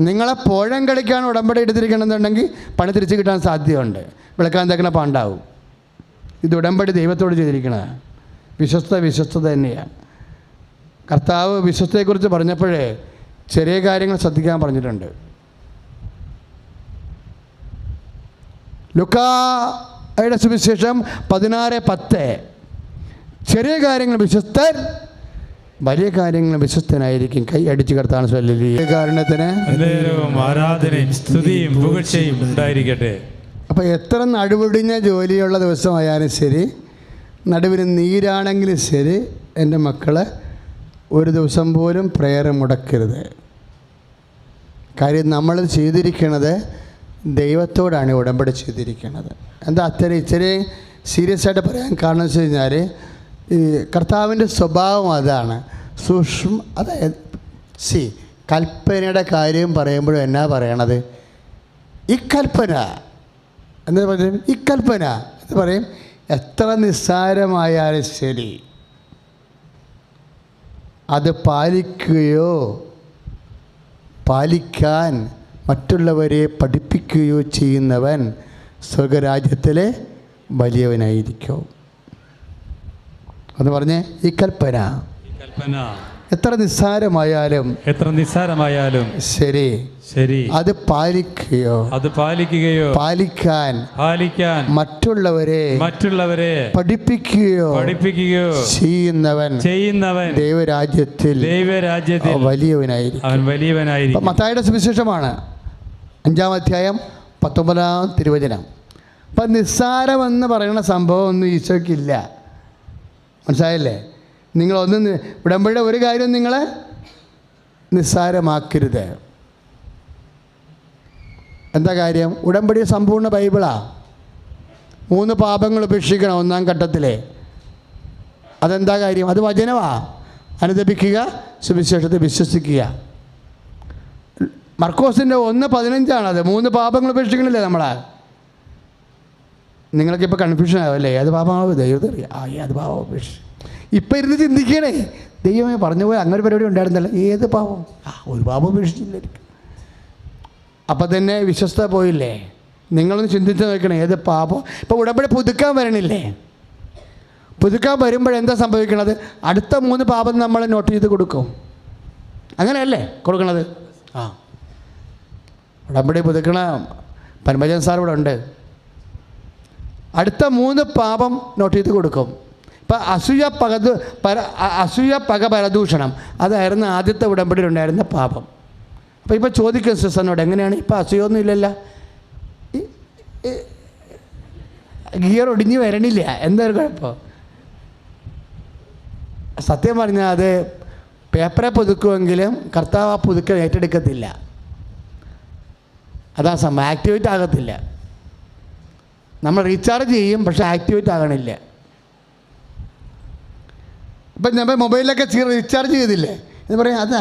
S1: നിങ്ങളെ പോഴം കളിക്കാൻ ഉടമ്പടി എടുത്തിരിക്കണമെന്നുണ്ടെങ്കിൽ പണി തിരിച്ച് കിട്ടാൻ സാധ്യതയുണ്ട്. വിളക്കാൻ തക്കണ പാണ്ടാവും. ഇത് ഉടമ്പടി ദൈവത്തോട് ചെയ്തിരിക്കണതാണ്. വിശ്വസ്തത തന്നെയാണ്. കർത്താവ് വിശ്വസ്തയെക്കുറിച്ച് പറഞ്ഞപ്പോഴേ ചെറിയ കാര്യങ്ങൾ ശ്രദ്ധിക്കാൻ പറഞ്ഞിട്ടുണ്ട്. ലൂക്കായുടെ സുവിശേഷം 16:10. ചെറിയ കാര്യങ്ങൾ വിശ്വസ്തൻ, വലിയ കാര്യങ്ങൾ വിശ്വസ്തനായിരിക്കും. കൈ അടിച്ച് കർത്താൻ കാരണത്തിന്
S2: ആരാധനയും സ്തുതിയും പുകഴ്ചയും ഉണ്ടായിരിക്കട്ടെ.
S1: അപ്പോൾ എത്ര നടുവൊടിഞ്ഞ ജോലിയുള്ള ദിവസമായാലും ശരി, നടുവിന് നീരാണെങ്കിലും ശരി, എൻ്റെ മക്കളെ ഒരു ദിവസം പോലും പ്രേയർ മുടക്കരുത്. കാര്യം നമ്മൾ ചെയ്തിരിക്കുന്നത് ദൈവത്തോടാണ് ഉടമ്പടി ചെയ്തിരിക്കുന്നത്. എന്താ ഇച്ചിരി സീരിയസ് ആയിട്ട് പറയാൻ കാരണം വെച്ച് കഴിഞ്ഞാൽ ഈ കർത്താവിൻ്റെ സ്വഭാവം അതാണ്. അതായത് കൽപ്പനയുടെ കാര്യം പറയുമ്പോഴും എന്നാ പറയണത്? ഇക്കൽപ്പന എന്ന് പറയും. ഇക്കൽപ്പന എന്ന് പറയും. എത്ര നിസ്സാരമായാലും ശരി അത് പാലിക്കാൻ മറ്റുള്ളവരെ പഠിപ്പിക്കുകയോ ചെയ്യുന്നവൻ സ്വർഗരാജ്യത്തിലെ വലിയവനായിരിക്കും എന്ന് പറഞ്ഞ് ഈ കൽപ്പന എത്ര നിസ്സാരമായാലും ശരി അത് പാലിക്കാൻ മറ്റുള്ളവരെ പഠിപ്പിക്കുകയോ ചെയ്യുന്നവൻ ദൈവരാജ്യത്തിൽ വലിയവനായിരിക്കും. മത്തായിയുടെ സുവിശേഷമാണ് 5-ാം അധ്യായം 19-ാം തിരുവചനം. അപ്പം നിസ്സാരമെന്ന് പറയുന്ന സംഭവം ഒന്നും ഈശോയ്ക്കില്ല. മനസ്സിലായല്ലേ? നിങ്ങളൊന്നും ഉടമ്പടിയുടെ ഒരു കാര്യം നിങ്ങൾ നിസ്സാരമാക്കരുത്. എന്താ കാര്യം? ഉടമ്പടി സമ്പൂർണ്ണ ബൈബിളാണ്. 3 പാപങ്ങൾ ഉപേക്ഷിക്കണം 1-ാം ഘട്ടത്തിലെ. അതെന്താ കാര്യം? അത് വചനമാണ്. അനുദപിക്കുക, സുവിശേഷത്തെ വിശ്വസിക്കുക. മർക്കോസിൻ്റെ 1:15 3 പാപങ്ങൾ ഉപേക്ഷിക്കണില്ലേ നമ്മളെ? നിങ്ങൾക്കിപ്പോൾ കൺഫ്യൂഷൻ ആവല്ലേ? ഏത് പാപമാവും? ദൈവത്തറിയാം. ഏത് പാപം ഉപേക്ഷിച്ചു? ഇപ്പം ഇരുന്ന് ചിന്തിക്കണേ. ദൈവമേ പറഞ്ഞു പോയി അങ്ങനെ ഒരു പരിപാടി ഉണ്ടായിരുന്നല്ലോ. ഏത് പാപം? ഒരു പാപം ഉപേക്ഷിച്ചില്ലായിരിക്കും. അപ്പം തന്നെ വിശ്വസ്ത പോയില്ലേ? നിങ്ങളൊന്ന് ചിന്തിച്ച് നോക്കണേ. ഏത് പാപം? ഇപ്പോൾ ഉടമ്പടി പുതുക്കാൻ വരണില്ലേ? പുതുക്കാൻ വരുമ്പോഴെന്താ സംഭവിക്കണത്? അടുത്ത 3 പാപം നമ്മൾ നോട്ട് ചെയ്ത് കൊടുക്കും. അങ്ങനെയല്ലേ കൊടുക്കണത്? ആ, ഉടമ്പടി പുതുക്കണ പരമജൻ സാർ ഇവിടെ ഉണ്ട്. അടുത്ത 3 പാപം നോട്ട് ചെയ്ത് കൊടുക്കും. ഇപ്പം അസൂയ പക പരദൂഷണം അതായിരുന്നു ആദ്യത്തെ ഉടമ്പടിയിലുണ്ടായിരുന്ന പാപം. അപ്പോൾ ഇപ്പോൾ ചോദിക്കും സിസ്റ്ററിനോട്, എങ്ങനെയാണ് ഇപ്പം അസൂയൊന്നും ഇല്ലല്ലോ, ഗിയർ ഒടിഞ്ഞ് വരണില്ല, എന്തൊരു കുഴപ്പം? സത്യം പറഞ്ഞാൽ അത് പേപ്പറെ പുതുക്കുമെങ്കിലും കർത്താവ് ആ പുതുക്കൽ ഏറ്റെടുക്കത്തില്ല. അതാ സംഭവം, ആക്ടിവേറ്റ് ആകത്തില്ല. നമ്മൾ റീചാർജ് ചെയ്യും, പക്ഷേ ആക്ടിവേറ്റ് ആകണില്ല. ഇപ്പം നമ്മൾ മൊബൈലിലൊക്കെ റീചാർജ് ചെയ്തില്ലേ എന്ന് പറയും, അത്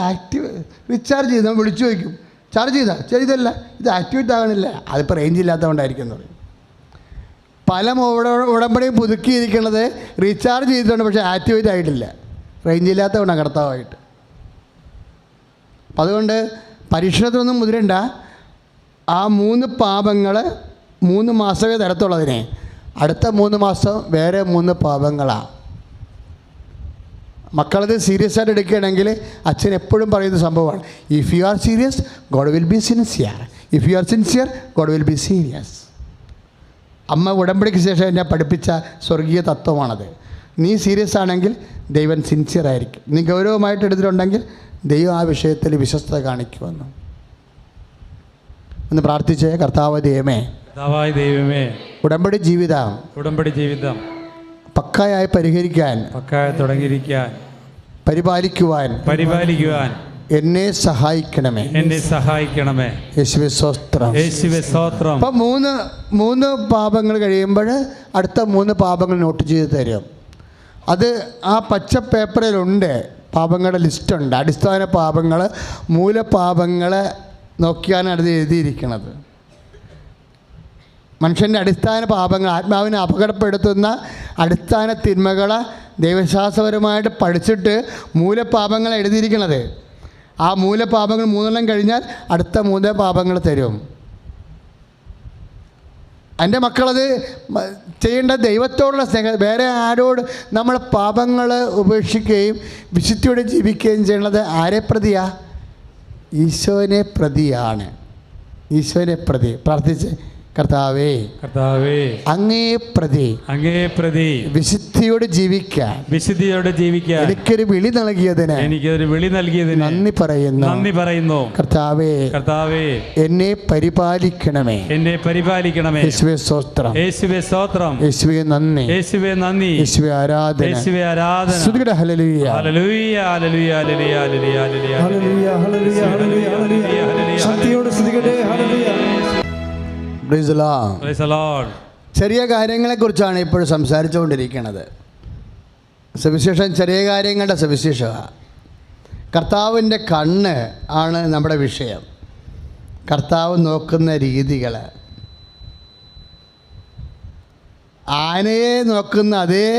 S1: റീചാർജ് ചെയ്ത് നമ്മൾ വിളിച്ചു ചോദിക്കും, ചാർജ് ചെയ്തല്ല, ഇത് ആക്ടിവേറ്റ് ആകണില്ല. അതിപ്പോൾ റേഞ്ച് ഇല്ലാത്തതുകൊണ്ടായിരിക്കും എന്ന് പറയും. പല ഉടമ്പടിയും പുതുക്കിയിരിക്കുന്നത് റീചാർജ് ചെയ്തിട്ടുണ്ട്, പക്ഷേ ആക്ടിവേറ്റ് ആയിട്ടില്ല, റേഞ്ച് ഇല്ലാത്തതുകൊണ്ടാണ് കർത്താവായിട്ട്. അപ്പം അതുകൊണ്ട് പരീക്ഷണത്തിനൊന്നും മുതിരണ്ട. ആ 3 പാപങ്ങൾ 3 മാസമേ തരത്തുള്ളതിനെ, അടുത്ത 3 മാസം വേറെ 3 പാപങ്ങളാണ്. മക്കളത് സീരിയസ് ആയിട്ട് എടുക്കുകയാണെങ്കിൽ അച്ഛൻ എപ്പോഴും പറയുന്ന സംഭവമാണ്, if you are serious God will be sincere, if you are sincere God will be serious. അമ്മ ഉടമ്പടിക്ക് ശേഷം എന്നെ പഠിപ്പിച്ച സ്വർഗീയ തത്വമാണത്. നീ സീരിയസ് ആണെങ്കിൽ ദൈവം സിൻസിയർ ആയിരിക്കും, നീ ഗൗരവമായിട്ട് എടുത്തിട്ടുണ്ടെങ്കിൽ ദൈവം ആ വിഷയത്തിൽ വിശ്വസ്തത കാണിക്കുമെന്ന്. ഒന്ന് പ്രാർത്ഥിച്ചേ. കർത്താവ് ദൈവമേ, ഉടമ്പടി ജീവിതം പക്കായായി തുടങ്ങിയിരിക്കാൻ പരിപാലിക്കുവാൻ എന്നെ സഹായിക്കണമേ. യേശുവേ സ്തോത്രം. അപ്പം 3 പാപങ്ങൾ കഴിയുമ്പോൾ അടുത്ത 3 പാപങ്ങൾ നോട്ട് ചെയ്ത് തരും. അത് ആ പച്ച പേപ്പറിലുണ്ട്, പാപങ്ങളുടെ ലിസ്റ്റുണ്ട്. അടിസ്ഥാന പാപങ്ങൾ, മൂലപാപങ്ങൾ നോക്കിയാണ് അത് എഴുതിയിരിക്കുന്നത്. മനുഷ്യൻ്റെ അടിസ്ഥാന പാപങ്ങൾ, ആത്മാവിനെ അപകടപ്പെടുത്തുന്ന അടിസ്ഥാന തിന്മകൾ ദൈവശാസ്ത്രപരമായിട്ട് പഠിച്ചിട്ട് മൂലപാപങ്ങൾ എഴുതിയിരിക്കുന്നത്. ആ മൂലപാപങ്ങൾ 3 കഴിഞ്ഞാൽ അടുത്ത 3 പാപങ്ങൾ തരും. എൻ്റെ മക്കളത് ചെയ്യേണ്ട ദൈവത്തോടുള്ള സ്നേഹം, വേറെ ആരോട് നമ്മൾ പാപങ്ങൾ ഉപേക്ഷിക്കുകയും വിശുദ്ധിയോടെ ജീവിക്കുകയും ചെയ്യുന്നത് ആരെ പ്രതിയാ? ഈശോനെ പ്രതിയാണ്. ഈശോനെ പ്രതി. പ്രാർത്ഥിച്ച്, കർത്താവേ അങ്ങേ പ്രതി വിശുദ്ധിയോടെ ജീവിക്കാൻ എനിക്കൊരു വിളി നൽകിയതിന് നന്ദി പറയുന്നു. കർത്താവേ എന്നെ പരിപാലിക്കണമേ. യേശുവേ സ്തോത്രം. യേശുവേ നന്ദി. യേശുവേ ആരാധന. സ്തുതിക്കട്ടെ. ഹല്ലേലൂയ. ശക്തിയോടെ സ്തുതിക്കട്ടെ. ഹല്ലേലൂയ. ചെറിയ കാര്യങ്ങളെക്കുറിച്ചാണ് ഇപ്പോൾ സംസാരിച്ചുകൊണ്ടിരിക്കുന്നത്. സുവിശേഷം ചെറിയ കാര്യങ്ങളുടെ സുവിശേഷമാണ്. കർത്താവിൻ്റെ കണ്ണ് ആണ് നമ്മുടെ വിഷയം. കർത്താവ് നോക്കുന്ന രീതികൾ, ആനയെ നോക്കുന്ന അതേ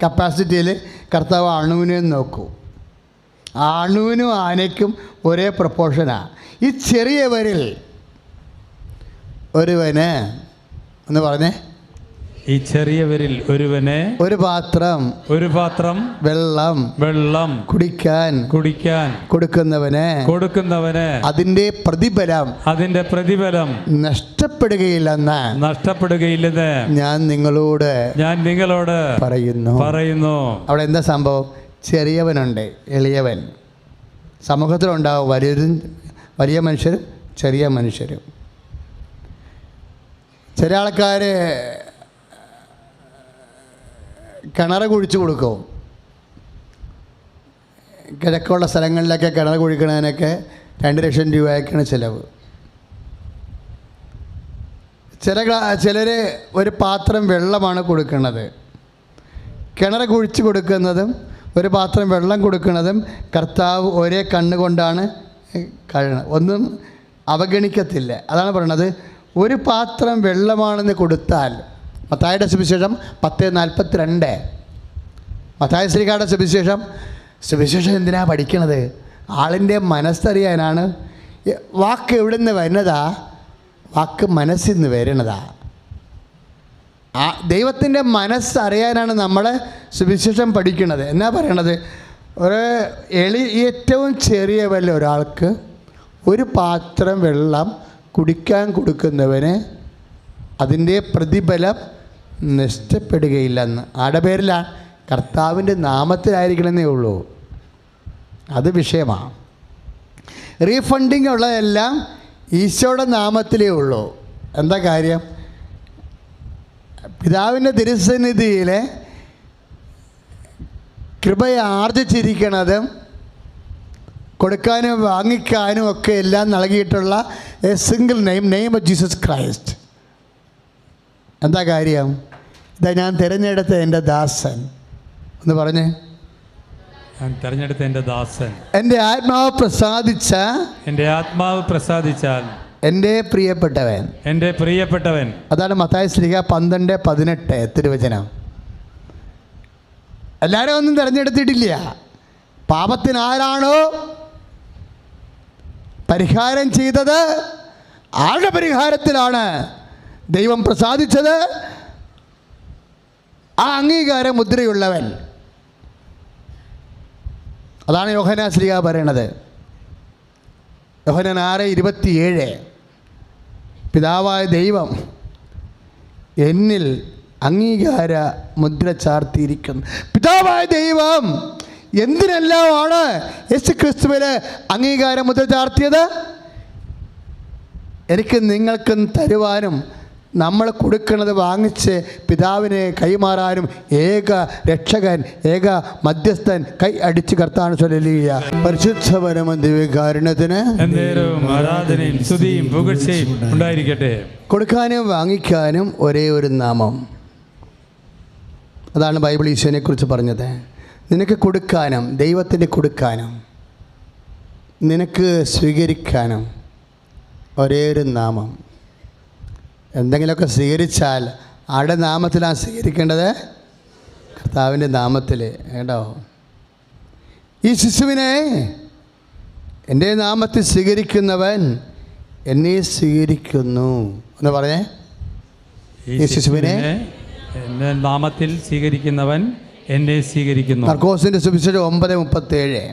S1: കപ്പാസിറ്റിയിൽ കർത്താവ് അണുവിനെ നോക്കൂ. അണുവിനും ആനയ്ക്കും ഒരേ പ്രൊപ്പോർഷനാണ്. ഈ ചെറിയവരിൽ ഒരുവന്, ഒന്ന് പറഞ്ഞേ,
S2: ഈ ചെറിയവരിൽ ഒരുവന്
S1: ഒരു പാത്രം വെള്ളം കുടിക്കാൻ കൊടുക്കുന്നവന് അതിന്റെ പ്രതിഫലം നഷ്ടപ്പെടുകയില്ലെന്ന് ഞാൻ നിങ്ങളോട് പറയുന്നു. അവിടെ എന്താ സംഭവം? ചെറിയവനുണ്ട്, എളിയവൻ. സമൂഹത്തിലുണ്ടാവും വലിയ മനുഷ്യരും ചെറിയ മനുഷ്യരും. ചില ആൾക്കാർ കിണർ കുഴിച്ചു കൊടുക്കും. കിഴക്കുള്ള സ്ഥലങ്ങളിലൊക്കെ കിണർ കുഴിക്കുന്നതിനൊക്കെ 2 ലക്ഷം രൂപയൊക്കെയാണ് ചിലവ്. ചിലർ ഒരു പാത്രം വെള്ളമാണ് കൊടുക്കുന്നത്. കിണർ കുഴിച്ചു കൊടുക്കുന്നതും ഒരു പാത്രം വെള്ളം കൊടുക്കുന്നതും കർത്താവ് ഒരേ കണ്ണുകൊണ്ടാണ് കാണുന്നത്. ഒന്നും അവഗണിക്കത്തില്ല. അതാണ് പറയണത്. ഒരു പാത്രം വെള്ളമാണെന്ന് കൊടുത്താൽ, മത്തായിയുടെ സുവിശേഷം 10:42, മത്തായി ശ്രീകാരുടെ സുവിശേഷം എന്തിനാണ് പഠിക്കണത്? ആളിൻ്റെ മനസ്സറിയാനാണ്. വാക്ക് എവിടെ നിന്ന് വരുന്നതാ? വാക്ക് മനസ്സിൽ നിന്ന് വരുന്നതാ. ദൈവത്തിൻ്റെ മനസ്സറിയാനാണ് നമ്മളെ സുവിശേഷം പഠിക്കുന്നത്. എന്നാ പറയണത്? ഏറ്റവും ചെറിയ വല്ല ഒരാൾക്ക് ഒരു പാത്രം വെള്ളം കുടിക്കാൻ കൊടുക്കുന്നവന് അതിൻ്റെ പ്രതിഫലം നഷ്ടപ്പെടുകയില്ലെന്ന്. ആരുടെ പേരിലാണ്? കർത്താവിൻ്റെ നാമത്തിലായിരിക്കണമെന്നേ ഉള്ളൂ. അത് വിഷയമാണ്. റീഫണ്ടിങ് ഉള്ളതെല്ലാം ഈശോയുടെ നാമത്തിലേ ഉള്ളൂ. എന്താ കാര്യം? പിതാവിൻ്റെ തിരുസന്നിധിയിലെ കൃപയെ ആർജിച്ചിരിക്കണതും കൊടുക്കാനും വാങ്ങിക്കാനും ഒക്കെ എല്ലാം നൽകിയിട്ടുള്ള A single name of Jesus Christ. എന്താ കാര്യം? ഇതാ ഞാൻ തിരഞ്ഞെടുത്ത എൻ്റെ ദാസൻ എന്ന് പറഞ്ഞേ.
S2: ഞാൻ തിരഞ്ഞെടുത്ത എൻ്റെ ദാസൻ,
S1: എൻ്റെ ആത്മാവ് പ്രസാദിച്ചാൽ എൻ്റെ പ്രിയപ്പെട്ടവൻ. അതാണ് മത്തായി ശ്ലീഹ 12:18 തിരുവചനം. എല്ലാവരും ഒന്നും തിരഞ്ഞെടുത്തിട്ടില്ല. പാപത്തിന് ആരാണോ പരിഹാരം ചെയ്തത്, ആരുടെ പരിഹാരത്തിലാണ് ദൈവം പ്രസാദിച്ചത്, ആ അംഗീകാര മുദ്രയുള്ളവൻ. അതാണ് യോഹന്നാൻ ശ്ലീഹ പറയണത്. യോഹന്നാൻ 6:27 പിതാവായ ദൈവം എന്നിൽ അംഗീകാര മുദ്ര ചാർത്തിയിരിക്കുന്നു. പിതാവായ ദൈവം എന്തിനെല്ലാമാണ് യേശു ക്രിസ്തുവിന് അംഗീകാര മുദ്ര ചാർത്തിയത്? എനിക്ക് നിങ്ങൾക്കും തരുവാനും നമ്മൾ കൊടുക്കുന്നത് വാങ്ങിച്ച് പിതാവിനെ കൈമാറാനും ഏക രക്ഷകൻ, ഏക മധ്യസ്ഥൻ കൈ അടിച്ച് കർത്താവിനെ ചൊല്ലുക. പരിശുദ്ധ പരമ ദിവ്യകാരുണ്യത്തിന്
S2: ആരാധനയും സ്തുതിയും പുകഴ്ചയും ഉണ്ടായിരിക്കട്ടെ.
S1: കൊടുക്കാനും വാങ്ങിക്കാനും ഒരേ ഒരു നാമം. അതാണ് ബൈബിൾ ഈശോനെ കുറിച്ച് പറഞ്ഞത്. നിനക്ക് കൊടുക്കാനും ദൈവത്തിന് കൊടുക്കാനും നിനക്ക് സ്വീകരിക്കാനും ഒരേ ഒരു നാമം. എന്തെങ്കിലുമൊക്കെ സ്വീകരിച്ചാൽ ആരുടെ നാമത്തിലാണ് സ്വീകരിക്കേണ്ടത്? കർത്താവിൻ്റെ നാമത്തിൽ. കേട്ടോ, ഈ ശിശുവിനെ എൻ്റെ നാമത്തിൽ സ്വീകരിക്കുന്നവൻ എന്നെ സ്വീകരിക്കുന്നു എന്ന് പറഞ്ഞേ. ഈ ശിശുവിനെ
S2: എൻ്റെ നാമത്തിൽ സ്വീകരിക്കുന്നവൻ എന്നെ സ്വീകരിക്കുന്നു.
S1: മർക്കോസിൻ്റെ സുവിശേഷം 9:37.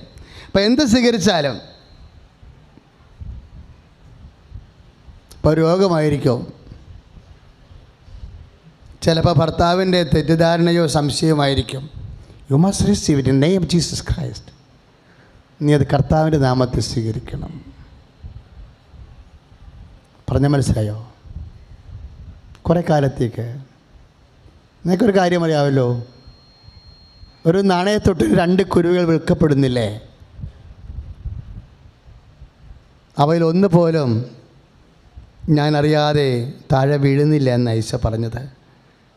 S1: അപ്പം എന്ത് സ്വീകരിച്ചാലും, ഇപ്പോൾ രോഗമായിരിക്കും, ചിലപ്പോൾ ഭർത്താവിൻ്റെ തെറ്റിദ്ധാരണയോ സംശയമായിരിക്കും. You must receive it in name of Jesus Christ. നീ അത് കർത്താവിൻ്റെ നാമത്തിൽ സ്വീകരിക്കണം. പറഞ്ഞ മനസ്സിലായോ? കുറേ കാലത്തേക്ക് നിനക്കൊരു കാര്യം അറിയാമല്ലോ, ഒരു നാണയത്തൊട്ടിൽ 2 കുരുവികൾ വിൽക്കപ്പെടുന്നില്ലേ? അവയിൽ ഒന്ന് പോലും ഞാൻ അറിയാതെ താഴെ വീഴുന്നില്ല എന്ന് ഈശോ പറഞ്ഞത്.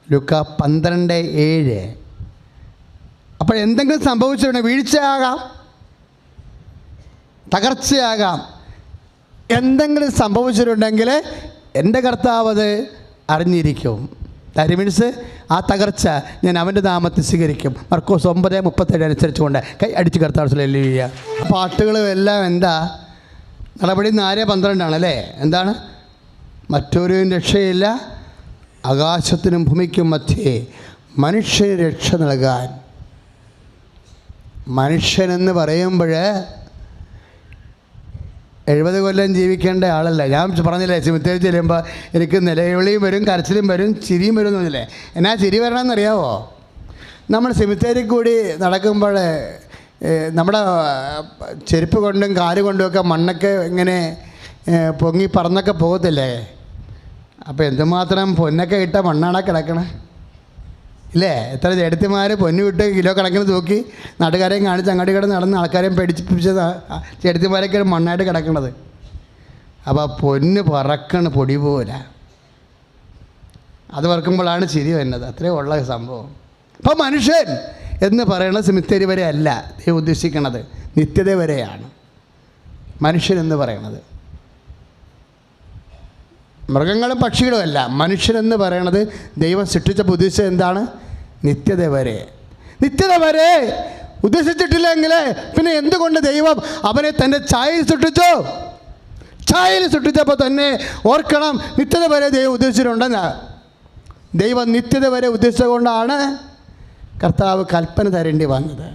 S1: ലൂക്ക 12:7. അപ്പോൾ എന്തെങ്കിലും സംഭവിച്ചിട്ടുണ്ടെങ്കിൽ, വീഴ്ചയാകാം, തകർച്ചയാകാം, എന്തെങ്കിലും സംഭവിച്ചിട്ടുണ്ടെങ്കിൽ എൻ്റെ കർത്താവ് അത് അറിഞ്ഞിരിക്കും. ദാറ്റ് മീൻസ് ആ തകർച്ച ഞാൻ അവൻ്റെ നാമത്തിൽ സ്വീകരിക്കും. മർക്കോസ് 9:37 അനുസരിച്ചുകൊണ്ട് കൈ അടിച്ച് കർത്താവ് ഹല്ലേലൂയ. പാട്ടുകളും എല്ലാം എന്താ? നടപടി 4:12 അല്ലേ? എന്താണ്? മറ്റൊരു രക്ഷയില്ല, ആകാശത്തിനും ഭൂമിക്കും മധ്യേ മനുഷ്യന് രക്ഷ നൽകാൻ. മനുഷ്യനെന്ന് പറയുമ്പോൾ 70 കൊല്ലം ജീവിക്കേണ്ട ആളല്ല. ഞാൻ പറഞ്ഞില്ലേ, സിമിത്തേരി ചെല്ലുമ്പോൾ എനിക്ക് നിലവിളിയും വരും, കരച്ചിലും വരും, ചിരിയും വരും എന്നില്ലേ? എന്നാ ചിരി വരണമെന്നറിയാവോ? നമ്മൾ സിമിത്തേരി കൂടി നടക്കുമ്പോൾ നമ്മുടെ ചെരുപ്പ് കൊണ്ടും കാല് കൊണ്ടുമൊക്കെ മണ്ണൊക്കെ ഇങ്ങനെ പൊങ്ങി പറന്നൊക്കെ പോകത്തില്ലേ? അപ്പോൾ എന്തുമാത്രം പൊന്നൊക്കെ ഇട്ട മണ്ണാണ് കിടക്കണേ ഇല്ലേ? എത്ര ചേട്ടത്തിമാർ പൊന്നു വിട്ട് കിലോ കണക്കിന് തൂക്കി നാട്ടുകാരെയും കാണിച്ച് അങ്ങോട്ട് കിടന്ന് നടന്ന് ആൾക്കാരെയും പേടിപ്പിച്ച ചേട്ടത്തിമാരൊക്കെ മണ്ണായിട്ട് കിടക്കണത്. അപ്പോൾ പൊന്ന് പറക്കണ് പൊടി പോലെ. അത് പറക്കുമ്പോഴാണ് ചിരി വരുന്നത്. അത്രേ ഉള്ള സംഭവം. അപ്പോൾ മനുഷ്യൻ എന്ന് പറയുന്നത് സിമിത്തേരി വരെ അല്ല ദൈവം ഉദ്ദേശിക്കണത്, നിത്യത വരെയാണ് മനുഷ്യൻ എന്ന് പറയണത്. മൃഗങ്ങളും പക്ഷികളും അല്ല. മനുഷ്യനെന്ന് പറയണത് ദൈവം സൃഷ്ടിച്ച ഉദ്ദേശിച്ചത് എന്താണ്? നിത്യത വരെ. നിത്യത വരെ ഉദ്ദേശിച്ചിട്ടില്ലെങ്കിൽ പിന്നെ എന്തുകൊണ്ട് ദൈവം അവനെ തൻ്റെ ഛായയിൽ സൃഷ്ടിച്ചു? ഛായയിൽ സൃഷ്ടിച്ചപ്പോൾ തന്നെ ഓർക്കണം, നിത്യത വരെ ദൈവം ഉദ്ദേശിച്ചിട്ടുണ്ടെന്ന്. ദൈവം നിത്യത വരെ ഉദ്ദേശിച്ചുകൊണ്ടാണ് കർത്താവ് കൽപ്പന തരേണ്ടി വന്നത്.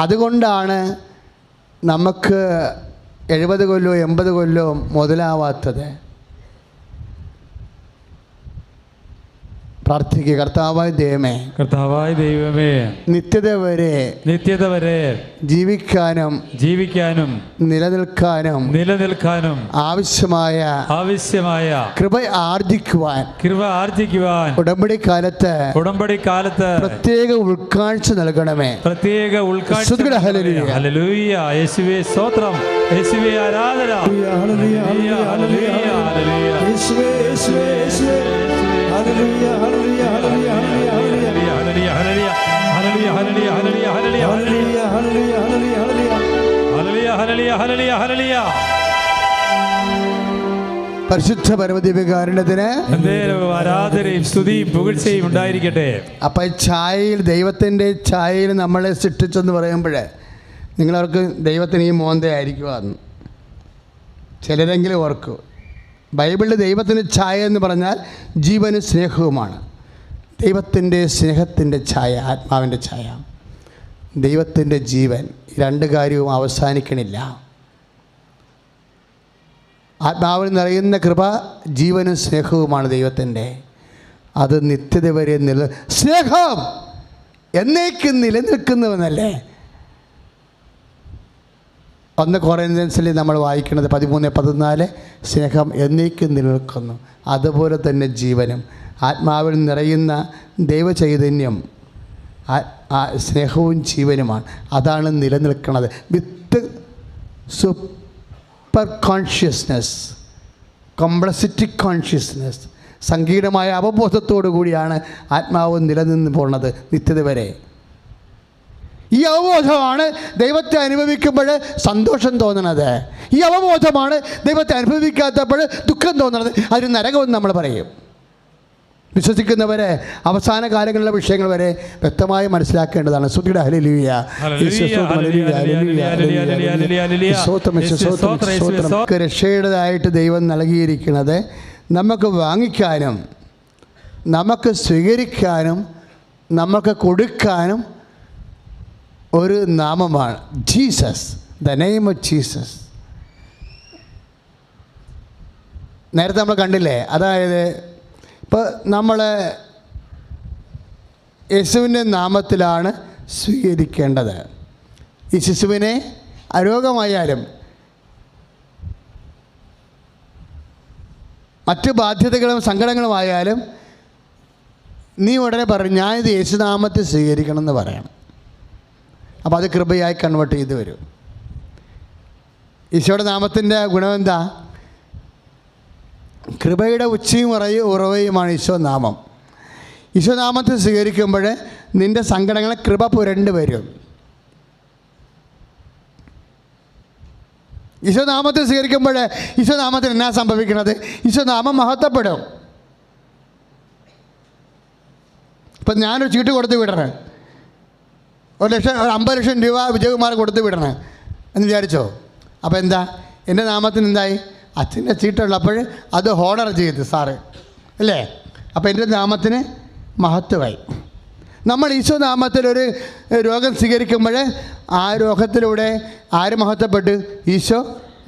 S1: അതുകൊണ്ടാണ് നമുക്ക് 70 കൊല്ലവും 80 കൊല്ലവും മുതലാവാത്തത്. പ്രാർത്ഥിക്കുക. കർത്താവായ ദൈവമേ, നിത്യത വരെ ജീവിക്കാനും നിലനിൽക്കാനും ആവശ്യമായ കൃപ ആർജിക്കുവാൻ ഉടമ്പടി കാലത്ത് പ്രത്യേക ഉൾക്കാഴ്ച നൽകണമേ.
S2: ഹല്ലേലൂയ. യേശുവേ സ്തോത്രം, യേശുവേ ആരാധന.
S1: പരിശുദ്ധ പരമദിവ്യകാരുണ്യത്തിന്
S2: ആരാധനയും സ്തുതിയും പുകഴ്ചയും ഉണ്ടായിരിക്കട്ടെ.
S1: അപ്പം ഛായയിൽ, ദൈവത്തിൻ്റെ ഛായയിൽ നമ്മളെ സൃഷ്ടിച്ചെന്ന് പറയുമ്പോഴേ നിങ്ങളവർക്ക് ദൈവത്തിന് ഈ മോന്തയായിരിക്കുമെന്ന് ചിലരെങ്കിലും ഓർക്കൂ. ബൈബിളിൽ ദൈവത്തിൻ്റെ ഛായ എന്ന് പറഞ്ഞാൽ ജീവനും സ്നേഹവുമാണ്. ദൈവത്തിൻ്റെ സ്നേഹത്തിൻ്റെ ഛായ, ആത്മാവിൻ്റെ ഛായ, ദൈവത്തിൻ്റെ ജീവൻ, ഈ രണ്ട് കാര്യവും അവസാനിക്കണില്ല. ആത്മാവിൽ നിറയുന്ന കൃപ ജീവനും സ്നേഹവുമാണ് ദൈവത്തിൻ്റെ. അത് നിത്യത വരെ സ്നേഹം എന്നേക്കും നിലനിൽക്കുന്നവനല്ലേ. 1 കൊറിന്ത്യൻസിൽ നമ്മൾ വായിക്കുന്നത് 13:14 സ്നേഹം എന്നേക്കും നിലനിൽക്കുന്നു. അതുപോലെ തന്നെ ജീവനും ആത്മാവിൽ നിറയുന്ന ദൈവചൈതന്യം സ്നേഹവും ജീവനുമാണ്. അതാണ് നിലനിൽക്കുന്നത്. വിത്ത് സൂപ്പർ കോൺഷ്യസ്നെസ്, കോംപ്ലക്സിറ്റി കോൺഷ്യസ്നെസ്, സങ്കീർണമായ അവബോധത്തോടു കൂടിയാണ് ആത്മാവ് നിലനിന്ന് പോകുന്നത് നിത്യത വരെ. ഈ അവബോധമാണ് ദൈവത്തെ അനുഭവിക്കുമ്പോൾ സന്തോഷം തോന്നുന്നത്. ഈ അവബോധമാണ് ദൈവത്തെ അനുഭവിക്കാത്തപ്പോൾ ദുഃഖം തോന്നുന്നത്. അതിന് നരകമെന്ന് നമ്മൾ പറയും. വിശ്വസിക്കുന്നവരെ അവസാന കാലങ്ങളിലെ വിഷയങ്ങൾ വരെ വ്യക്തമായി മനസ്സിലാക്കേണ്ടതാണ്. സ്തുതിയുടെ ഹല്ലേലൂയ. രക്ഷയുടേതായിട്ട് ദൈവം നൽകിയിരിക്കുന്നത് നമുക്ക് വാങ്ങിക്കാനും നമുക്ക് സ്വീകരിക്കാനും നമുക്ക് കൊടുക്കാനും ഒരു നാമമാണ് Jesus, the name of Jesus. നേരത്തെ നമ്മൾ കണ്ടില്ലേ, അതായത് ഇപ്പോൾ നമ്മൾ യേശുവിൻ്റെ നാമത്തിലാണ് സ്വീകരിക്കേണ്ടത്. ഈ ശിശുവിനെ അരോഗമായാലും മറ്റ് ബാധ്യതകളും സങ്കടങ്ങളുമായാലും നീ ഉടനെ പറയും, ഞാനിത് യേശുനാമത്തിൽ സ്വീകരിക്കണം എന്ന് പറയണം. അപ്പോൾ അത് കൃപയായി കൺവേർട്ട് ചെയ്ത് വരും. ഈശോയുടെ നാമത്തിൻ്റെ ഗുണമെന്താ? കൃപയുടെ ഉച്ചയും ഉറവയുമാണ് ഈശോ നാമം. ഈശോ നാമത്തിൽ സ്വീകരിക്കുമ്പോൾ നിൻ്റെ സങ്കടങ്ങളെ കൃപ പുരണ്ട് വരും. ഈശോ നാമത്തിൽ സ്വീകരിക്കുമ്പോൾ ഈശോ നാമത്തിൽ എന്നാ സംഭവിക്കുന്നത്? ഈശോ നാമം മഹത്വപ്പെടും. ഇപ്പം ഞാനൊരു ചീട്ട് കൊടുത്ത് വിടണേ, 50 ലക്ഷം രൂപ വിജയകുമാർ കൊടുത്ത് വിടണേ എന്ന് വിചാരിച്ചോ? അപ്പോൾ എന്താ, എൻ്റെ നാമത്തിന് എന്തായി? അച്ഛൻ്റെ ചീട്ടുള്ളപ്പോൾ അത് ഹോണർ ചെയ്ത് സാറ് അല്ലേ? അപ്പോൾ എൻ്റെ നാമത്തിന് മഹത്വമായി. നമ്മൾ ഈശോ നാമത്തിലൊരു രോഗം സ്വീകരിക്കുമ്പോൾ ആ രോഗത്തിലൂടെ ആര് മഹത്വപ്പെട്ടു? ഈശോ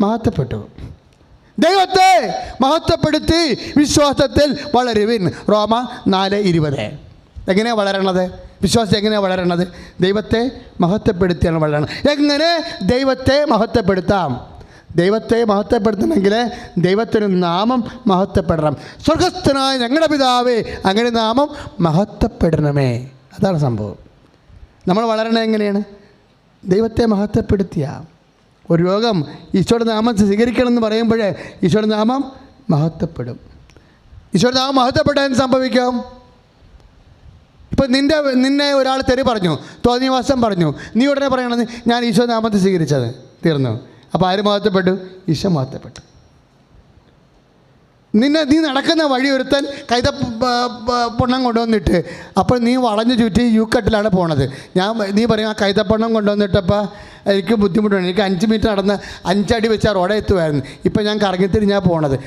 S1: മഹത്വപ്പെട്ടു. ദൈവത്തെ മഹത്വപ്പെടുത്തി വിശ്വാസത്തിൽ വളരുവിൻ. റോമ 4:20. എങ്ങനെയാണ് വളരണത്? വിശ്വാസം എങ്ങനെയാണ് വളരണത്? ദൈവത്തെ മഹത്വപ്പെടുത്തിയാണ് വളരണം. എങ്ങനെ ദൈവത്തെ മഹത്വപ്പെടുത്താം? ദൈവത്തെ മഹത്വപ്പെടുത്തണമെങ്കിൽ ദൈവത്തിന് നാമം മഹത്വപ്പെടണം. സ്വർഗസ്ഥനായ ഞങ്ങളുടെ പിതാവേ, അങ്ങനെ നാമം മഹത്വപ്പെടണമേ. അതാണ് സംഭവം. നമ്മൾ വളരണത് എങ്ങനെയാണ്? ദൈവത്തെ മഹത്വപ്പെടുത്തിയ ഒരു രോഗം ഈശോയുടെ നാമം സ്വീകരിക്കണം എന്ന് പറയുമ്പോൾ ഈശോയുടെ നാമം മഹത്വപ്പെടും. ഈശോയുടെ നാമം മഹത്വപ്പെടാൻ സംഭവിക്കാം. ഇപ്പം നിന്നെ ഒരാൾ തെറി പറഞ്ഞു, തോന്നിയവാസം പറഞ്ഞു, നീ ഉടനെ പറയണത് ഞാൻ ഈശോ നാമത്തെ സ്വീകരിച്ചത്, തീർന്നു. അപ്പോൾ ആര് മഹത്വപ്പെട്ടു? ഈശോ മഹത്വപ്പെട്ടു. നീ നടക്കുന്ന വഴി ഒരുത്തൻ കൈതപ്പൊണ്ണം കൊണ്ടുവന്നിട്ട് അപ്പോൾ നീ വളഞ്ഞു ചുറ്റി യൂക്കട്ടിലാണ് പോണത്. നീ പറയും ആ കൈതപ്പൊണ്ണം കൊണ്ടുവന്നിട്ടപ്പോൾ എനിക്ക് ബുദ്ധിമുട്ടുണ്ട്, എനിക്ക് 5 മിനിറ്റ് നടന്ന് 5 അടി വെച്ച് ആ റോഡെ എത്തുമായിരുന്നു, ഇപ്പം ഞാൻ കറങ്ങിത്തിരിഞ്ഞാണ് പോണത്.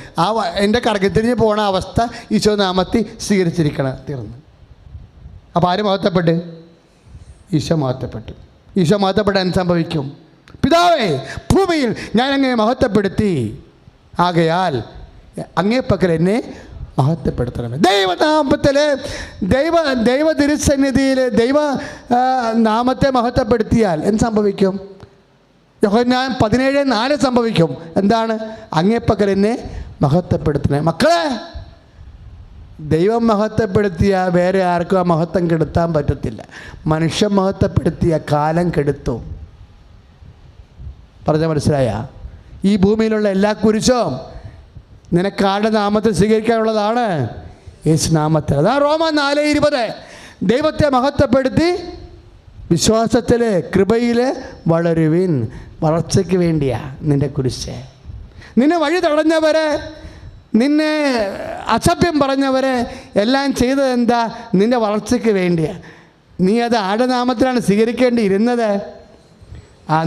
S1: എൻ്റെ കറങ്ങിത്തിരിഞ്ഞ് പോണ അവസ്ഥ ഈശോ നാമത്തിൽ സ്വീകരിച്ചിരിക്കണം, തീർന്നു. അപ്പോൾ ആര് മഹത്വപ്പെട്ട്? ഈശോ മഹത്വപ്പെട്ടു. ഈശോ മഹത്വപ്പെടാൻ സംഭവിക്കും. പിതാവേ, ഭൂമിയിൽ ഞാൻ അങ്ങേ മഹത്വപ്പെടുത്തി, ആകയാൽ അങ്ങേ പക്കൽ എന്നെ മഹത്വപ്പെടുത്തണമേ. ദൈവനാമത്തിൽ ദൈവ തിരുസന്നിധിയിൽ ദൈവ നാമത്തെ മഹത്വപ്പെടുത്തിയാൽ എന്ത് സംഭവിക്കും? യോഹന്നാൻ 17:4 സംഭവിക്കും. എന്താണ്? അങ്ങേ പക്കൽ എന്നെ മഹത്വപ്പെടുത്തണേ. മക്കളെ, ദൈവം മഹത്വപ്പെടുത്തിയ വേറെ ആർക്കും ആ മഹത്വം കെടുത്താൻ പറ്റത്തില്ല. മനുഷ്യൻ മഹത്വപ്പെടുത്തിയ കാലം കെടുത്തും. പറഞ്ഞാൽ മനസ്സിലായ? ഈ ഭൂമിയിലുള്ള എല്ലാ കുരിശും നിനക്കാരുടെ നാമത്തിൽ സ്വീകരിക്കാനുള്ളതാണ്, യേശു നാമത്തിൽ. അതാ റോമ 4:20. ദൈവത്തെ മഹത്വപ്പെടുത്തി വിശ്വാസത്തിൽ കൃപയിൽ വളരുവിൻ. വളർച്ചയ്ക്ക് വേണ്ടിയാ നിൻ്റെ കുരിശ്. നിന്നെ വഴി തടഞ്ഞവരെ, നിന്നെ അസഭ്യം പറഞ്ഞവരെ എല്ലാം ചെയ്തത് എന്താ? നിൻ്റെ വളർച്ചയ്ക്ക് വേണ്ടിയാണ്. നീ അത് ആരുടെ നാമത്തിലാണ് സ്വീകരിക്കേണ്ടിയിരുന്നത്?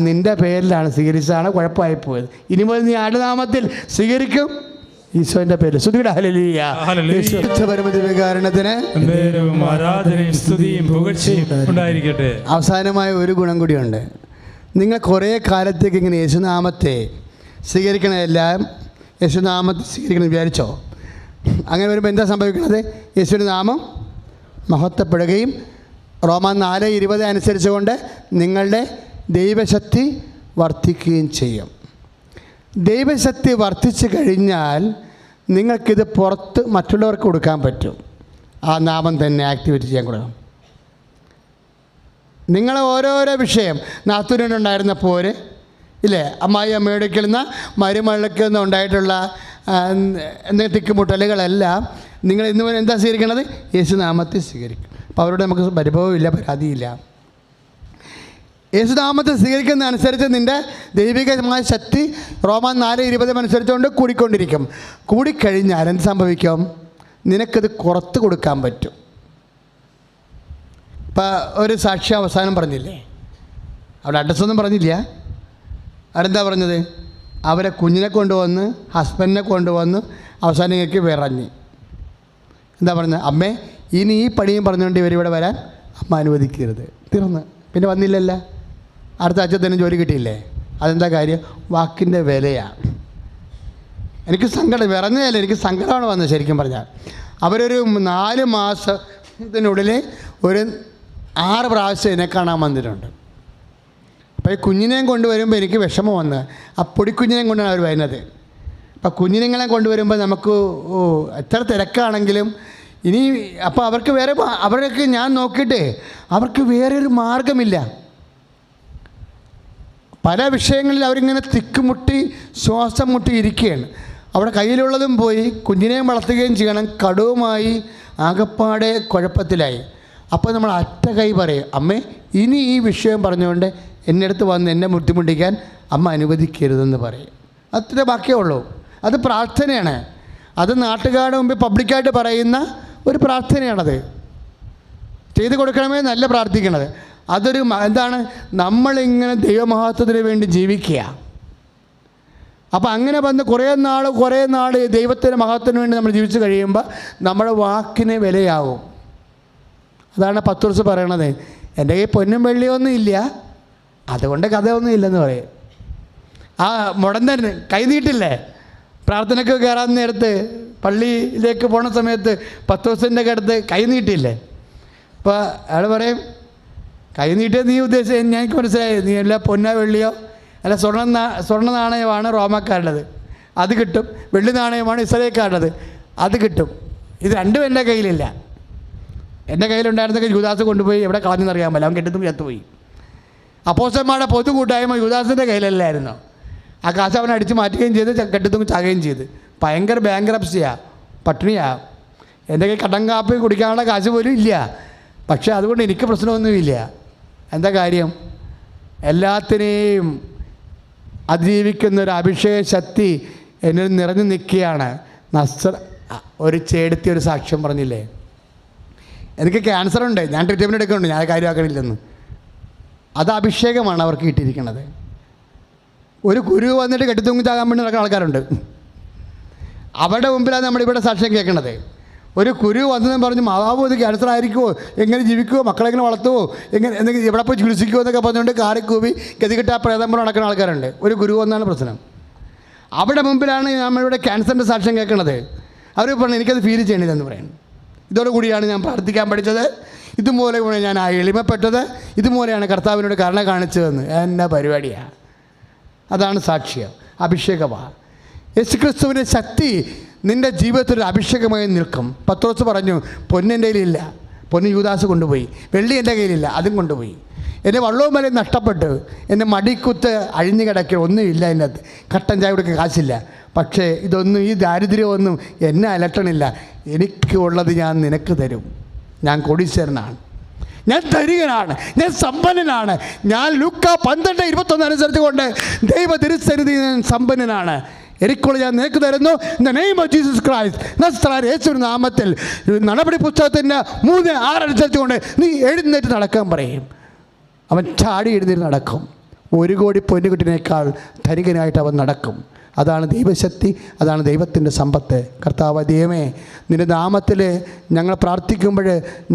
S1: നിൻ്റെ പേരിലാണ് സ്വീകരിച്ചതാണ് കുഴപ്പമായിപ്പോയത്. ഇനി മുതൽ നീ ആരുടെ നാമത്തിൽ സ്വീകരിക്കും? ഈശോന്റെ പേര്. സ്തുതിയുടെ ഹല്ലേലൂയ. പരമദിവ്യകാരണത്തിന്
S2: ആരാധനയും സ്തുതിയും പുകഴ്ചയും ഉണ്ടായിരിക്കട്ടെ.
S1: അവസാനമായ ഒരു ഗുണം കൂടിയുണ്ട്. നിങ്ങൾ കുറേ കാലത്തേക്ക് ഇങ്ങനെ യേശുനാമത്തെ സ്വീകരിക്കണമെല്ലാം യേശുനാമത്തെ സ്വീകരിക്കണം വിചാരിച്ചോ? അങ്ങനെ വരുമ്പോൾ എന്താ സംഭവിക്കുന്നത്? യേശുവിൻ്റെ നാമം മഹത്വപ്പെടുകയും റോമ 4:20 അനുസരിച്ചുകൊണ്ട് നിങ്ങളുടെ ദൈവശക്തി വർദ്ധിക്കുകയും ചെയ്യും. ദൈവശക്തി വർദ്ധിച്ചു കഴിഞ്ഞാൽ നിങ്ങൾക്കിത് പുറത്ത് മറ്റുള്ളവർക്ക് കൊടുക്കാൻ പറ്റും. ആ നാമം തന്നെ ആക്ടിവേറ്റ് ചെയ്യാൻ കൊടുക്കണം. നിങ്ങളെ ഓരോരോ വിഷയം, നാത്തൂനുണ്ടായിരുന്ന പോര് ഇല്ലേ, അമ്മായി അമ്മയോടൊക്കെയുള്ള മരുമഴക്കൊന്നും ഉണ്ടായിട്ടുള്ള എന്തെങ്കിലും തിക്കുമുട്ടലുകളെല്ലാം നിങ്ങൾ ഇന്ന് വരെ എന്താ സ്വീകരിക്കണത്? യേശുനാമത്തെ സ്വീകരിക്കും. അപ്പോൾ അവരോട് നമുക്ക് പരിഭവമില്ല, പരാതിയില്ല. യേശുനാമത്തെ സ്വീകരിക്കുന്ന അനുസരിച്ച് നിൻ്റെ ദൈവികമായ ശക്തി റോമ 4:20 അനുസരിച്ചുകൊണ്ട് കൂടിക്കൊണ്ടിരിക്കും. കൂടിക്കഴിഞ്ഞാൽ എന്ത് സംഭവിക്കും? നിനക്കത് പുറത്ത് കൊടുക്കാൻ പറ്റും. ഇപ്പം ഒരു സാക്ഷി അവസാനം പറഞ്ഞില്ലേ, അവിടെ അഡ്രസ്സൊന്നും പറഞ്ഞില്ല. അവരെന്താ പറഞ്ഞത്? അവരെ കുഞ്ഞിനെ കൊണ്ടുവന്ന്, ഹസ്ബൻഡിനെ കൊണ്ടുവന്ന് അവസാനം ഇങ്ങനെ വിറഞ്ഞ് എന്താ പറഞ്ഞത്? അമ്മേ, ഇനി ഈ പണിയും പറഞ്ഞുകൊണ്ട് ഇവരിവിടെ വരാൻ അമ്മ അനുവദിക്കരുത്. തീർന്ന്. പിന്നെ വന്നില്ലല്ല. അടുത്ത ആഴ്ച തന്നെ ജോലി കിട്ടിയില്ലേ? അതെന്താ കാര്യം? വാക്കിൻ്റെ വിലയാണ്. എനിക്ക് സങ്കടം, വിറഞ്ഞതല്ല, എനിക്ക് സങ്കടമാണ് വന്നത് ശരിക്കും പറഞ്ഞാൽ. അവരൊരു 4 മാസത്തിനുള്ളിൽ ഒരു 6 പ്രാവശ്യം എന്നെ കാണാൻ വന്നിട്ടുണ്ട്. അപ്പോൾ ഈ കുഞ്ഞിനെയും കൊണ്ടുവരുമ്പോൾ എനിക്ക് വിഷമം വന്ന്, ആ പൊടിക്കുഞ്ഞിനെയും കൊണ്ടാണ് അവർ വരുന്നത്. അപ്പം കുഞ്ഞിനെങ്ങളെ കൊണ്ടുവരുമ്പോൾ നമുക്ക് എത്ര തിരക്കാണെങ്കിലും ഇനി അപ്പോൾ അവർക്ക് വേറെ, അവരൊക്കെ ഞാൻ നോക്കിയിട്ട് അവർക്ക് വേറൊരു മാർഗമില്ല. പല വിഷയങ്ങളിൽ അവരിങ്ങനെ തിക്കുമുട്ടി ശ്വാസം മുട്ടി ഇരിക്കുകയാണ്. അവിടെ കയ്യിലുള്ളതും പോയി, കുഞ്ഞിനെയും വളർത്തുകയും ചെയ്യണം, കടവുമായി ആകപ്പാടെ കുഴപ്പത്തിലായി. അപ്പോൾ നമ്മൾ അറ്റ കൈ പറയും, അമ്മേ ഇനി ഈ വിഷയം പറഞ്ഞുകൊണ്ട് എൻ്റെ അടുത്ത് വന്ന് എന്നെ ബുദ്ധിമുട്ടിക്കാൻ അമ്മ അനുവദിക്കരുതെന്ന് പറയും. അത്ര ബാക്കിയേ ഉള്ളൂ. അത് പ്രാർത്ഥനയാണ്. അത് നാട്ടുകാരുടെ മുമ്പിൽ പബ്ലിക്കായിട്ട് പറയുന്ന ഒരു പ്രാർത്ഥനയാണത്. ചെയ്തു കൊടുക്കണമേ നല്ല പ്രാർത്ഥിക്കണത്. അതൊരു എന്താണ്? നമ്മളിങ്ങനെ ദൈവമഹത്വത്തിന് വേണ്ടി ജീവിക്കുക. അപ്പോൾ അങ്ങനെ വന്ന് കുറേ നാൾ ദൈവത്തിൻ്റെ മഹത്വത്തിന് വേണ്ടി നമ്മൾ ജീവിച്ച് കഴിയുമ്പോൾ നമ്മുടെ വാക്കിന് വിലയാവും. അതാണ് പത്രോസ് പറയണത്, എൻ്റെ കയ്യിൽ പൊന്നും വെള്ളിയൊന്നും ഇല്ല, അതുകൊണ്ട് കഥയൊന്നും ഇല്ലെന്ന് പറയും. ആ മുടന്തൻ കൈ നീട്ടില്ലേ പ്രാർത്ഥനയ്ക്ക് കയറാൻ നേരത്ത്, പള്ളിയിലേക്ക് പോണ സമയത്ത് പത്രോസിൻ്റെ അടുത്ത് കൈ നീട്ടിയില്ലേ? അപ്പോൾ അയാൾ പറയും, കൈ നീട്ടിയത് നീ ഉദ്ദേശിച്ചത് ഞങ്ങൾക്ക് മനസ്സിലായി, നീ എല്ലാ പൊന്നോ വെള്ളിയോ അല്ല സ്വർണ്ണ നാണയമാണ് റോമാക്കാരുടേത്, അത് കിട്ടും. വെള്ളി നാണയമാണ് ഇസ്രായേൽക്കാരുടേത്, അത് കിട്ടും. ഇത് രണ്ടും എൻ്റെ കയ്യിലില്ല. എൻ്റെ കയ്യിലുണ്ടായിരുന്നെങ്കിൽ യൂദാസ് കൊണ്ടുപോയി എവിടെ കളഞ്ഞെന്നറിയാൻ പറ്റില്ല, അവൻ കെട്ടും ചത്തുപോയി. അപ്പോസ്തലന്മാരുടെ പൊതു കൂട്ടായ്മ യൂദാസിൻ്റെ കയ്യിലല്ലായിരുന്നു. ആ കാശ് അവൻ അടിച്ച് മാറ്റുകയും ചെയ്ത് കെട്ടിത്തും ചാകുകയും ചെയ്ത്. ഭയങ്കര ബാങ്ക്രപ്സിയാണ്, പട്ടിണിയാണ്. എൻ്റെ കയ്യിൽ കടം കാപ്പി കുടിക്കാനുള്ള കാശ് പോലും ഇല്ല. പക്ഷേ അതുകൊണ്ട് എനിക്ക് പ്രശ്നമൊന്നുമില്ല. എന്താ കാര്യം? എല്ലാത്തിനെയും അതിജീവിക്കുന്നൊരു അഭിഷേക ശക്തി എന്നിൽ നിറഞ്ഞു നിൽക്കുകയാണ്. ഒരു ചേടത്തി ഒരു സാക്ഷ്യം പറഞ്ഞില്ലേ, എനിക്ക് ക്യാൻസറുണ്ട്, ഞാൻ ട്രീറ്റ്മെൻറ്റ് എടുക്കുന്നുണ്ട്, ഞാൻ കാര്യമാക്കണില്ലെന്ന്. അത് അഭിഷേകമാണ് അവർക്ക് കിട്ടിയിരിക്കുന്നത്. ഒരു ഗുരു വന്നിട്ട് കെട്ടിത്തൂങ്ങി ചാകാൻ വേണ്ടി നടക്കുന്ന ആൾക്കാരുണ്ട്. അവരുടെ മുമ്പിലാണ് നമ്മളിവിടെ സാക്ഷ്യം കേൾക്കണത്. ഒരു കുരു വന്നതെന്ന് പറഞ്ഞ് മാതാവ് ഇത് ക്യാൻസർ ആയിരിക്കുമോ, എങ്ങനെ ജീവിക്കുമോ, മക്കളെ എങ്ങനെ വളർത്തുമോ, എങ്ങനെ എന്തെങ്കിലും എവിടെ പോയി ചികിത്സിക്കുമോ എന്നൊക്കെ പറഞ്ഞുകൊണ്ട് കാറിക്കൂവി ഗതികെട്ട പ്രേതമ്പരം നടക്കുന്ന ആൾക്കാരുണ്ട്. ഒരു ഗുരു വന്നാണ് പ്രശ്നം. അവിടെ മുമ്പിലാണ് നമ്മളിവിടെ ക്യാൻസറിൻ്റെ സാക്ഷ്യം കേൾക്കുന്നത്. അവർ പറഞ്ഞു എനിക്കത് ഫീൽ ചെയ്യണില്ലെന്ന് പറയുന്നു. ഇതോടുകൂടിയാണ് ഞാൻ പ്രാർത്ഥിക്കാൻ പഠിച്ചത്, ഇതുപോലെ ഞാൻ എളിമപ്പെട്ടത്, ഇതുപോലെയാണ് കർത്താവിനോട് കരുണ കാണിച്ചതെന്ന്. എന്നാ പരിപാടിയാണ്. അതാണ് സാക്ഷ്യം, അഭിഷേകമാണ്. യേശുക്രിസ്തുവിൻ്റെ ശക്തി നിൻ്റെ ജീവിതത്തിൽ അഭിഷേകമായി നിൽക്കും. പത്രോസ് പറഞ്ഞു പൊന്നെൻ്റെ കയ്യിലില്ല, പൊന്ന് യൂദാസ് കൊണ്ടുപോയി, വെള്ളി എൻ്റെ കയ്യിലില്ല, അതും കൊണ്ടുപോയി. എൻ്റെ വള്ളവും വരെ നഷ്ടപ്പെട്ടു, എൻ്റെ മടിക്കുത്ത് അഴിഞ്ഞു കിടക്കുക, ഒന്നുമില്ല അതിനകത്ത്, കട്ടൻ ചായ കൊടുക്കാൻ കാശില്ല. പക്ഷേ ഇതൊന്നും, ഈ ദാരിദ്ര്യമൊന്നും എന്നെ അലട്ടണില്ല. എനിക്കുള്ളത് ഞാൻ നിനക്ക് തരും. ഞാൻ കോടീശ്വരനാണ്, ഞാൻ ധനികനാണ്, ഞാൻ സമ്പന്നനാണ്. ഞാൻ ലൂക്ക 12:21 അനുസരിച്ച് കൊണ്ട് ദൈവ തിരുസന്നിധി ഞാൻ സമ്പന്നനാണ്. എനിക്കുള്ള ഞാൻ നിനക്ക് തരുന്നു. In the name of Jesus Christ നസ്രായനായ യേശുവിന്റെ നാമത്തിൽ. നടപടി പുസ്തകത്തിൻ്റെ 3:6 അനുസരിച്ച് കൊണ്ട് നീ എഴുന്നേറ്റ് നടക്കാൻ പറയും. അവൻ ചാടി എഴുന്നേറ്റ് നടക്കും. 1 കോടി പൊന്നുകുട്ടിനേക്കാൾ ധനികനായിട്ട് അവൻ നടക്കും. അതാണ് ദൈവശക്തി, അതാണ് ദൈവത്തിൻ്റെ സമ്പത്ത്. കർത്താവ് ദൈവമേ, നിൻ്റെ നാമത്തിൽ ഞങ്ങൾ പ്രാർത്ഥിക്കുമ്പോൾ,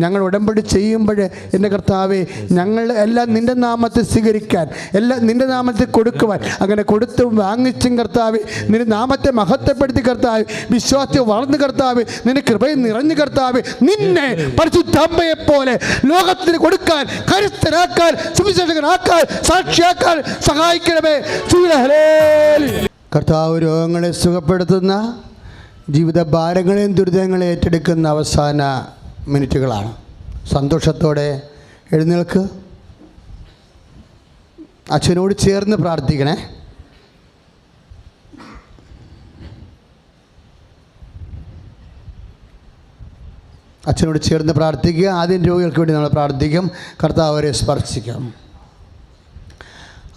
S1: ഞങ്ങൾ ഉടമ്പടി ചെയ്യുമ്പോൾ, എൻ്റെ കർത്താവെ, ഞങ്ങൾ എല്ലാം നിൻ്റെ നാമത്തിൽ സ്വീകരിക്കാൻ, എല്ലാം നിൻ്റെ നാമത്തിൽ കൊടുക്കുവാൻ, അങ്ങനെ കൊടുത്തും വാങ്ങിച്ചും കർത്താവ് നിൻ്റെ നാമത്തെ മഹത്വപ്പെടുത്തി കർത്താവ്, വിശ്വാസത്തെ വളർന്ന് കർത്താവ്, നിൻ്റെ കൃപയിൽ നിറഞ്ഞു കർത്താവ്, നിന്നെ പരിശുദ്ധമ്മയെപ്പോലെ ലോകത്തിന് കൊടുക്കാൻ, കരുത്തനാക്കാൻ, സുവിശേഷകനാക്കാൻ, സാക്ഷിയാക്കാൻ സഹായിക്കണമേ. കർത്താവ് രോഗങ്ങളെ സുഖപ്പെടുത്തുന്ന, ജീവിത ഭാരങ്ങളെയും ദുരിതങ്ങളെ ഏറ്റെടുക്കുന്ന അവസാന മിനിറ്റുകളാണ്. സന്തോഷത്തോടെ എഴുന്നേൽക്ക്. അച്ഛനോട് ചേർന്ന് പ്രാർത്ഥിക്കണേ. അച്ഛനോട് ചേർന്ന് പ്രാർത്ഥിക്കുക. ആദ്യം രോഗികൾക്ക് വേണ്ടി നമ്മൾ പ്രാർത്ഥിക്കും, കർത്താവ് അവരെ സ്പർശിക്കും.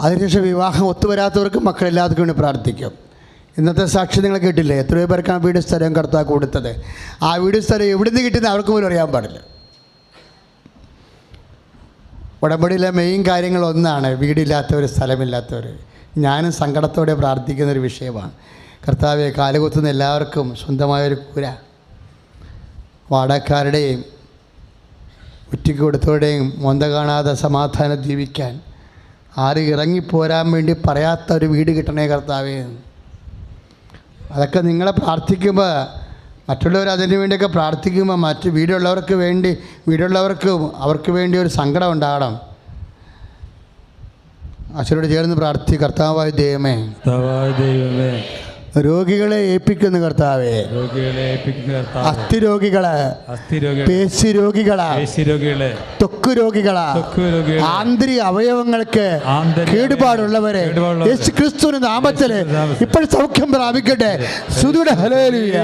S1: അതിനുശേഷം വിവാഹം ഒത്തുവരാത്തവർക്കും മക്കളെല്ലാവർക്കും വേണ്ടി പ്രാർത്ഥിക്കും. ഇന്നത്തെ സാക്ഷി നിങ്ങൾ കേട്ടില്ലേ, എത്രയോ പേർക്കാണ് വീട് സ്ഥലം കർത്താവ് കൊടുത്തത്. ആ വീട് സ്ഥലം എവിടെ നിന്ന് കിട്ടുന്നത് അവർക്ക് പോലും അറിയാൻ പാടില്ല. ഉടമ്പടിയിലെ മെയിൻ കാര്യങ്ങൾ ഒന്നാണ് വീടില്ലാത്തവർ, സ്ഥലമില്ലാത്തവർ. ഞാനും സങ്കടത്തോടെ പ്രാർത്ഥിക്കുന്നൊരു വിഷയമാണ്. കർത്താവെ, കാലുകുത്തുന്ന എല്ലാവർക്കും സ്വന്തമായൊരു കൂര, വാടകക്കാരുടെയും ഒറ്റയ്ക്ക് കൊടുത്തവരുടെയും മൊന്ത കാണാതെ സമാധാനം ജീവിക്കാൻ, ആരും ഇറങ്ങിപ്പോരാൻ വേണ്ടി പറയാത്ത ഒരു വീട് കിട്ടണേ കർത്താവേ. അതൊക്കെ നിങ്ങളെ പ്രാർത്ഥിക്കുമ്പോൾ, മറ്റുള്ളവർ അതിന് വേണ്ടിയൊക്കെ പ്രാർത്ഥിക്കുമ്പോൾ, മറ്റ് വീടുള്ളവർക്ക് അവർക്ക് വേണ്ടി ഒരു സങ്കടം ഉണ്ടാകണം. അച്ഛനോട് ചേർന്ന് പ്രാർത്ഥി. കർത്താവായ ദൈവമേ, രോഗികളെ ഏൽപ്പിക്കുന്ന കർത്താവേ, അസ്ഥി രോഗികളെ, പേശി രോഗികളെ, ത്വക്ക് രോഗികളെ, ആന്തരിക അവയവങ്ങൾക്ക് കേടുപാടുള്ളവരെ യേശു ക്രിസ്തുവിന്റെ നാമത്തില് ഇപ്പോൾ സൗഖ്യം പ്രാപിക്കട്ടെ. സ്തുതിയുടെ ഹല്ലേലൂയ.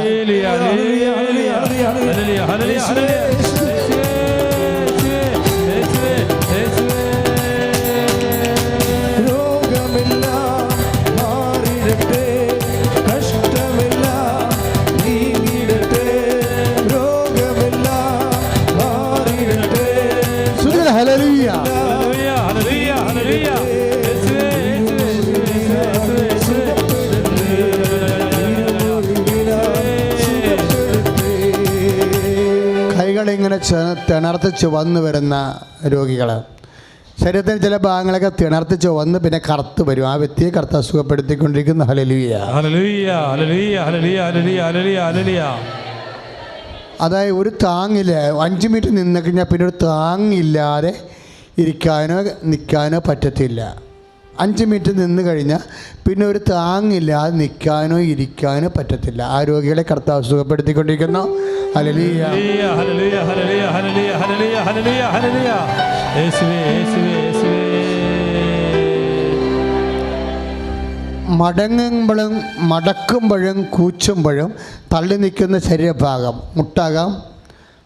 S1: കൈകളിങ്ങനെ തിണർത്തിച്ച് വന്നു വരുന്ന രോഗികൾ, ശരീരത്തിന് ചില ഭാഗങ്ങളൊക്കെ തിണർത്തിച്ച് വന്ന് പിന്നെ കറുത്ത് വരും. ആ വ്യക്തിയെ കർത്താവ് സുഖപ്പെടുത്തിക്കൊണ്ടിരിക്കുന്ന. ഹല്ലേലൂയ. അതായത് ഒരു താങ്ങില്ല, 5 മിനിറ്റ് നിന്ന് കഴിഞ്ഞാൽ പിന്നെ ഒരു താങ്ങില്ലാതെ ഇരിക്കാനോ നിൽക്കാനോ പറ്റത്തില്ല. 5 മിനിറ്റ് നിന്ന് കഴിഞ്ഞാൽ പിന്നെ ഒരു താങ്ങില്ലാതെ നിൽക്കാനോ ഇരിക്കാനോ പറ്റത്തില്ല. ആ രോഗികളെ കർത്താവ് സുഖപ്പെടുത്തിക്കൊണ്ടിരിക്കുന്നു. ഹല്ലേലൂയ. മടക്കുമ്പോഴും കൂച്ചുമ്പോഴും തള്ളി നിൽക്കുന്ന ശരീരഭാഗം, മുട്ടാകാം,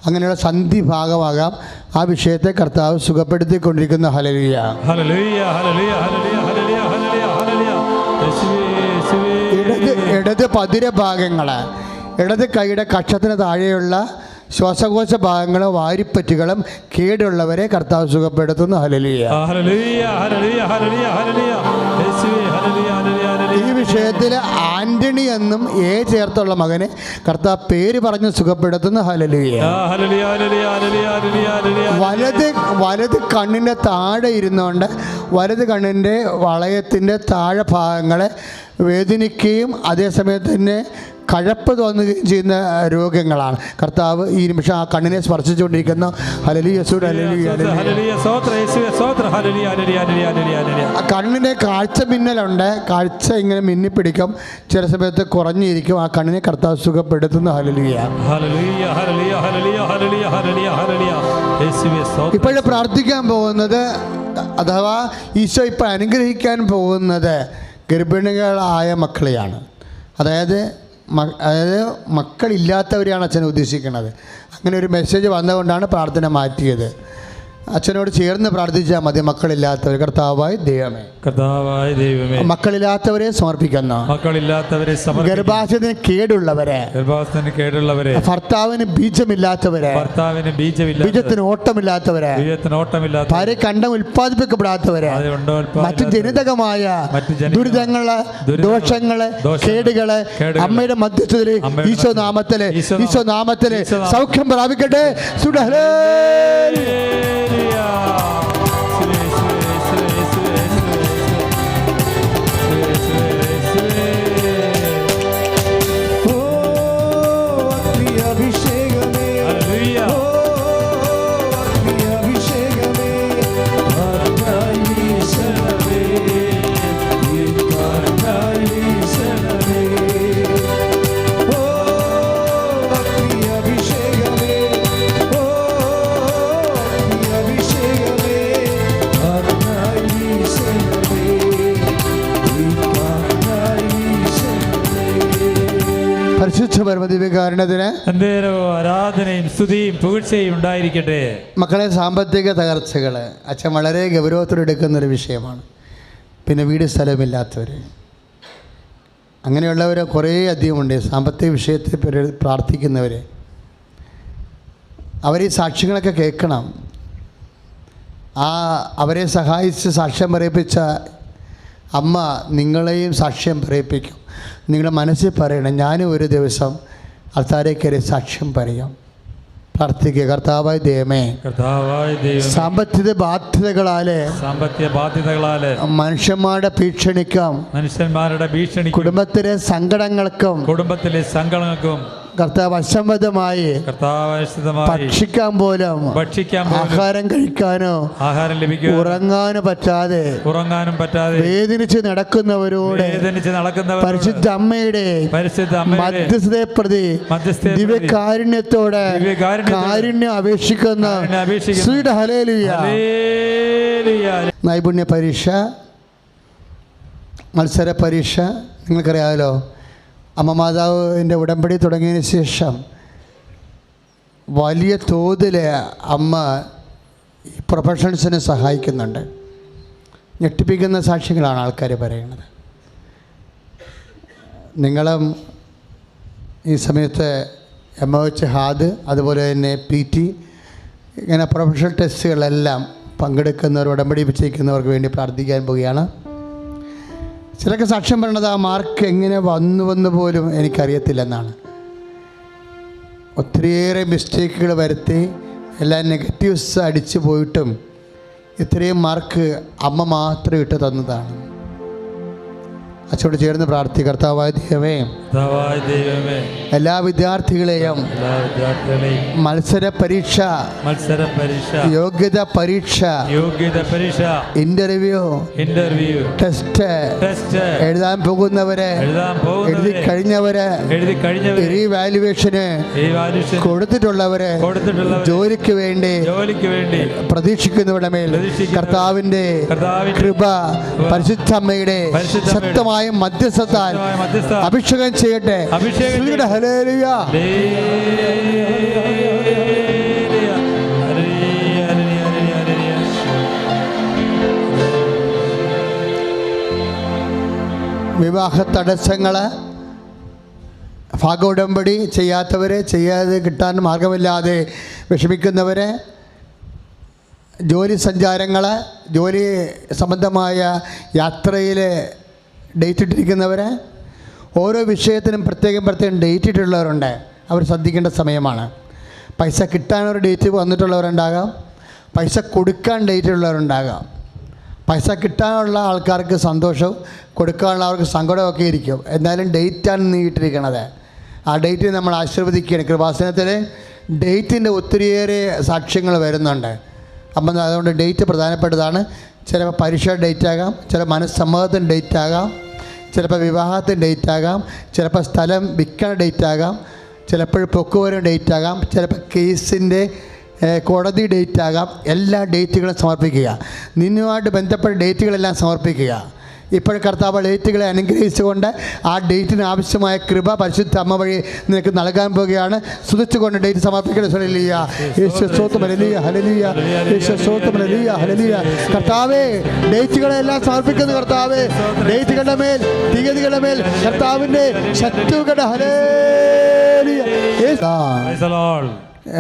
S1: അങ്ങനെയുള്ള സന്ധി ഭാഗമാകാം. ആ വിഷയത്തെ കർത്താവ് സുഖപ്പെടുത്തിക്കൊണ്ടിരിക്കുന്ന. ഹല്ലേലൂയ. ഇടത് പതിര ഭാഗങ്ങൾ, ഇടത് കൈയുടെ കക്ഷത്തിന് താഴെയുള്ള ശ്വാസകോശ ഭാഗങ്ങളും വാരിപ്പറ്റുകളും കേടുള്ളവരെ കർത്താവ് സുഖപ്പെടുത്തുന്നു. ഹല്ലേലൂയ. ഈ വിഷയത്തിൽ ആന്റണി എന്നും ചേർത്തുള്ള മകനെ കർത്താവ് പേര് പറഞ്ഞ് സുഖപ്പെടുത്തുന്നു. ഹല്ലേലൂയ. വലത് കണ്ണിൻ്റെ താഴെ ഇരുന്നുകൊണ്ട് വലത് കണ്ണിൻ്റെ വളയത്തിൻ്റെ താഴെ ഭാഗങ്ങളെ വേദനിക്കുകയും അതേസമയത്ത് തന്നെ കഴപ്പ് തോന്നുകയും ചെയ്യുന്ന രോഗങ്ങളാണ്. കർത്താവ് ഈ നിമിഷം ആ കണ്ണിനെ സ്പർശിച്ചുകൊണ്ടിരിക്കുന്നു. ഹല്ലേലൂയ. ആ കണ്ണിനെ കാഴ്ച മിന്നലുണ്ട്. കാഴ്ച ഇങ്ങനെ മിന്നിപ്പിടിക്കും, ചില സമയത്ത് കുറഞ്ഞിരിക്കും. ആ കണ്ണിനെ കർത്താവ് സുഖപ്പെടുത്തുന്നു. ഹല്ലേലൂയ. ഇപ്പോഴും പ്രാർത്ഥിക്കാൻ പോകുന്നത്, അഥവാ ഈശോ ഇപ്പോൾ അനുഗ്രഹിക്കാൻ പോകുന്നത് ഗർഭിണികളായ മക്കളെയാണ്. അതായത് മക്കളില്ലാത്തവരെയാണ് അച്ഛൻ ഉദ്ദേശിക്കുന്നത്. അങ്ങനെ ഒരു മെസ്സേജ് വന്നുകൊണ്ടാണ് പ്രാർത്ഥന മാറ്റിയത്. അച്ഛനോട് ചേർന്ന് പ്രാർത്ഥിച്ചാൽ മതി. മക്കളില്ലാത്തവർ കർത്താവായ ദൈവമേ, മക്കളില്ലാത്തവരെ സമർപ്പിക്കുന്നു. ഗർഭാശയത്തിന് കേടുള്ളവരെ, ഭർത്താവിന് ബീജമില്ലാത്തവരെ, ബീജത്തിന് ഓട്ടമില്ലാത്തവരെ, ഭാര്യ കണ്ടം ഉൽപ്പാദിപ്പിക്കപ്പെടാത്തവരെ, മറ്റു ജനിതകമായ ദുരിതങ്ങള്, ദോഷങ്ങള്, കേടുകള് അമ്മയുടെ മധ്യസ്ഥതയില് ഈശോ നാമത്തില് സൗഖ്യം പ്രാപിക്കട്ടെ. പരിശുദ്ധ പരമദിവ്യകാരുണ്യത്തിന്
S2: ആരാധനയും സ്തുതിയും പുകഴ്ചയും ഉണ്ടായിരിക്കട്ടെ.
S1: മക്കളെ, സാമ്പത്തിക തകർച്ചകൾ അച്ഛൻ വളരെ ഗൗരവത്തോടെടുക്കുന്നൊരു വിഷയമാണ്. പിന്നെ വീട് സ്ഥലമില്ലാത്തവർ, അങ്ങനെയുള്ളവർ കുറേ അധികമുണ്ട്. സാമ്പത്തിക വിഷയത്തെ പ്രാർത്ഥിക്കുന്നവർ, അവർ ഈ സാക്ഷ്യങ്ങളൊക്കെ കേൾക്കണം. അവരെ സഹായിച്ച് സാക്ഷ്യം പറയിപ്പിച്ച അമ്മ നിങ്ങളെയും സാക്ഷ്യം പറയിപ്പിക്കും. നിങ്ങളുടെ മനസ്സിൽ പറയണം, ഞാനും ഒരു ദിവസം അൾത്താരെ കയറി സാക്ഷ്യം പറയാം. പ്രാർത്ഥിക്കുക. കർത്താവായ ദൈവമേ, സാമ്പത്തിക ബാധ്യതകളാല് മനുഷ്യന്മാരുടെ ഭീഷണിക്കും കുടുംബത്തിലെ സങ്കടങ്ങൾക്കും കർത്താവ് അസംബദ്ധമായി ഭക്ഷിക്കാൻ പോലും ആഹാരം കഴിക്കാനോ ഉറങ്ങാനും പറ്റാതെ വേദനിച്ച് നടക്കുന്നവരോട് പരിശുദ്ധ അമ്മയുടെ മധ്യസ്ഥതയെ പ്രതി ദിവ്യകാരുണ്യത്തോടെ കാരുണ്യം അപേക്ഷിക്കുന്ന ഹല്ലേലൂയ. നൈപുണ്യ പരീക്ഷ, മത്സര പരീക്ഷ നിങ്ങൾക്കറിയാമല്ലോ. അമ്മ മാതാവിൻ്റെ ഉടമ്പടി തുടങ്ങിയതിന് ശേഷം വലിയ തോതിൽ അമ്മ പ്രൊഫഷണൽസിനെ സഹായിക്കുന്നുണ്ട്. ഞെട്ടിപ്പിക്കുന്ന സാക്ഷ്യങ്ങളാണ് ആൾക്കാർ പറയുന്നത്. നിങ്ങളും ഈ സമയത്ത് MOH ഹാദ്, അതുപോലെ തന്നെ PT, ഇങ്ങനെ പ്രൊഫഷണൽ ടെസ്റ്റുകളെല്ലാം പങ്കെടുക്കുന്നവർ, ഉടമ്പടി വിജയിക്കുന്നവർക്ക് വേണ്ടി പ്രാർത്ഥിക്കാൻ പോവുകയാണ്. ചിലർക്ക് സാക്ഷ്യം പറയണത് ആ മാർക്ക് എങ്ങനെ വന്നു പോലും എനിക്കറിയത്തില്ലെന്നാണ്. ഒത്തിരിയേറെ മിസ്റ്റേക്കുകൾ വരുത്തി എല്ലാം നെഗറ്റീവ്സ് അടിച്ചു പോയിട്ടും ഇത്രയും മാർക്ക് അമ്മ മാത്രം ഇട്ട് തന്നതാണ്. അച്ഛനോട് ചേർന്ന് പ്രാർത്ഥിക്കുക. കർത്താവായ ദൈവമേ, എല്ലാ വിദ്യാർത്ഥികളെയും മത്സര പരീക്ഷ, യോഗ്യത പരീക്ഷ, ഇന്റർവ്യൂ, ടെസ്റ്റ് എഴുതാൻ പോകുന്നവരെ, എഴുതി കഴിഞ്ഞവരെ, റീവാലുവേഷന് കൊടുത്തിട്ടുള്ളവരെ, ജോലിക്ക് വേണ്ടി പ്രതീക്ഷിക്കുന്നവരുടെ മേൽ കർത്താവിൻ്റെ കൃപ പരിശുദ്ധമ്മയുടെ ശക്തമായ മധ്യസ്ഥത്താൽ അഭിഷേകം ചെയ്യട്ടെ. ഹല്ലേലൂയ. വിവാഹ തടസ്സങ്ങൾ, ഭാഗ ഉടമ്പടി ചെയ്യാത്തവരെ, ചെയ്യാതെ കിട്ടാൻ മാർഗമില്ലാതെ വിഷമിക്കുന്നവരെ, ജോലി സഞ്ചാരങ്ങൾ, ജോലി സംബന്ധമായ യാത്രയിൽ ഡേറ്റ് ഇട്ടിരിക്കുന്നവരെ, ഓരോ വിഷയത്തിനും പ്രത്യേകം ഡേറ്റ് ഇട്ടുള്ളവരുണ്ട്. അവർ ശ്രദ്ധിക്കേണ്ട സമയമാണ്. പൈസ കിട്ടാനൊരു ഡേറ്റ് വന്നിട്ടുള്ളവരുണ്ടാകാം, പൈസ കൊടുക്കാൻ ഡേറ്റ് ഉള്ളവരുണ്ടാകാം. പൈസ കിട്ടാനുള്ള ആൾക്കാർക്ക് സന്തോഷവും കൊടുക്കാനുള്ളവർക്ക് സങ്കടമൊക്കെ ഇരിക്കും. എന്നാലും ഡേറ്റാണ് നീട്ടിരിക്കണത്. ആ ഡേറ്റ് നമ്മൾ ആശീർവദിക്കുകയാണ്. കൃപാസനത്തിൽ ഡേറ്റിൻ്റെ ഒത്തിരിയേറെ സാക്ഷ്യങ്ങൾ വരുന്നുണ്ട്. അപ്പം അതുകൊണ്ട് ഡേറ്റ് പ്രധാനപ്പെട്ടതാണ്. ചിലപ്പോൾ പരീക്ഷ ഡേറ്റ് ആകാം, ചില മനസ്സമ്മതത്തിൻ്റെ ഡേറ്റ് ആകാം, ചിലപ്പോൾ വിവാഹത്തിൻ്റെ ഡേറ്റ് ആകാം, ചിലപ്പോൾ സ്ഥലം വിൽക്കണ ഡേറ്റ് ആകാം, ചിലപ്പോൾ പൊക്കുവരം ഡേറ്റ് ആകാം, ചിലപ്പോൾ കേസിൻ്റെ കോടതി ഡേറ്റ് ആകാം. എല്ലാ ഡേറ്റുകളും സമർപ്പിക്കുക. നിന്നുമായിട്ട് ബന്ധപ്പെട്ട ഡേറ്റുകളെല്ലാം സമർപ്പിക്കുക. ഇപ്പോൾ കർത്താവ് ഡേറ്റുകളെ അനുഗ്രഹിച്ചുകൊണ്ട് ആ ഡേറ്റിന് ആവശ്യമായ കൃപ പരിശുദ്ധ അമ്മ വഴി നിനക്ക് നൽകാൻ പോവുകയാണ്. സ്തുതിച്ചുകൊണ്ട് ഡേറ്റ് സമർപ്പിക്കണം. കർത്താവേ, ഡേറ്റുകളെല്ലാം സമർപ്പിക്കുന്നു. കർത്താവേ, ഡേറ്റുകളുടെ മേൽ, തീയതികളുടെ മേൽ കർത്താവിൻ്റെ ശത്രുക്കളുടെ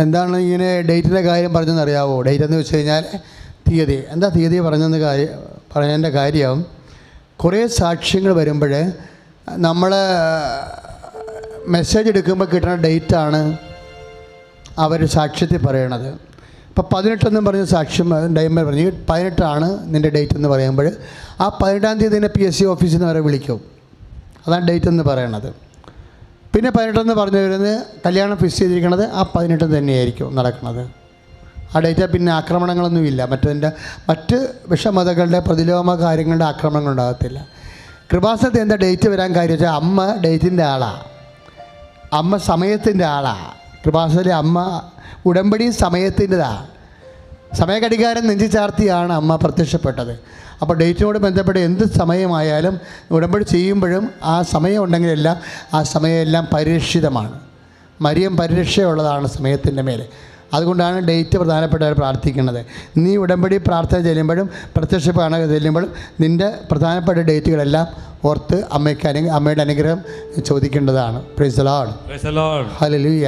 S1: എന്താണ് ഇങ്ങനെ ഡേറ്റിൻ്റെ കാര്യം പറഞ്ഞതെന്ന് അറിയാവോ? ഡേറ്റ് എന്ന് വെച്ച് കഴിഞ്ഞാൽ തീയതി. എന്താ തീയതി പറഞ്ഞതിൻ്റെ കാര്യം, കുറേ സാക്ഷ്യങ്ങൾ വരുമ്പോൾ നമ്മൾ മെസ്സേജ് എടുക്കുമ്പോൾ കിട്ടുന്ന ഡേറ്റാണ് അവർ സാക്ഷ്യത്തിൽ പറയണത്. ഇപ്പോൾ 18 പറഞ്ഞ സാക്ഷ്യം ഡൈമർ പറഞ്ഞു 18 നിൻ്റെ ഡേറ്റ് എന്ന് പറയുമ്പോൾ ആ 18-ാം തീയതി തന്നെ PSC ഓഫീസിൽ നിന്ന് വരെ വിളിക്കും. അതാണ് ഡേറ്റ് എന്ന് പറയണത്. പിന്നെ 18 പറഞ്ഞു വരുന്നത് കല്യാണം ഫിക്സ് ചെയ്തിരിക്കുന്നത് ആ 18 തന്നെയായിരിക്കും നടക്കുന്നത്. ആ ഡേറ്റ് പിന്നെ ആക്രമണങ്ങളൊന്നുമില്ല. മറ്റ് വിഷമതകളുടെ പ്രതിലോമ കാര്യങ്ങളുടെ ആക്രമണങ്ങൾ ഉണ്ടാകത്തില്ല. കൃപാസനത്തിൽ എന്താ ഡേറ്റ് വരാൻ കാര്യം വെച്ചാൽ അമ്മ ഡേറ്റിൻ്റെ ആളാണ്, അമ്മ സമയത്തിൻ്റെ ആളാണ്. കൃപാസനത്തിലെ അമ്മ ഉടമ്പടി സമയത്തിൻ്റെതാണ്. സമയഘടികാരം നെഞ്ചി ചാർത്തിയാണ് അമ്മ പ്രത്യക്ഷപ്പെട്ടത്. അപ്പോൾ ഡേറ്റിനോട് ബന്ധപ്പെട്ട് എന്ത് സമയമായാലും ഉടമ്പടി ചെയ്യുമ്പോഴും ആ സമയം ഉണ്ടെങ്കിലെല്ലാം ആ സമയമെല്ലാം പരിരക്ഷിതമാണ്. മരിയം പരിരക്ഷയുള്ളതാണ് സമയത്തിൻ്റെ മേലെ. അതുകൊണ്ടാണ് ഡേറ്റ് പ്രധാനപ്പെട്ടവർ പ്രാർത്ഥിക്കുന്നത്. നീ ഉടമ്പടി പ്രാർത്ഥന ചെല്ലുമ്പോഴും പ്രത്യക്ഷ ചെല്ലുമ്പോഴും നിൻ്റെ പ്രധാനപ്പെട്ട ഡേറ്റുകളെല്ലാം ഓർത്ത് അമ്മയുടെ അനുഗ്രഹം ചോദിക്കേണ്ടതാണ്. Praise the lord.
S2: Praise the Lord.
S1: Hallelujah.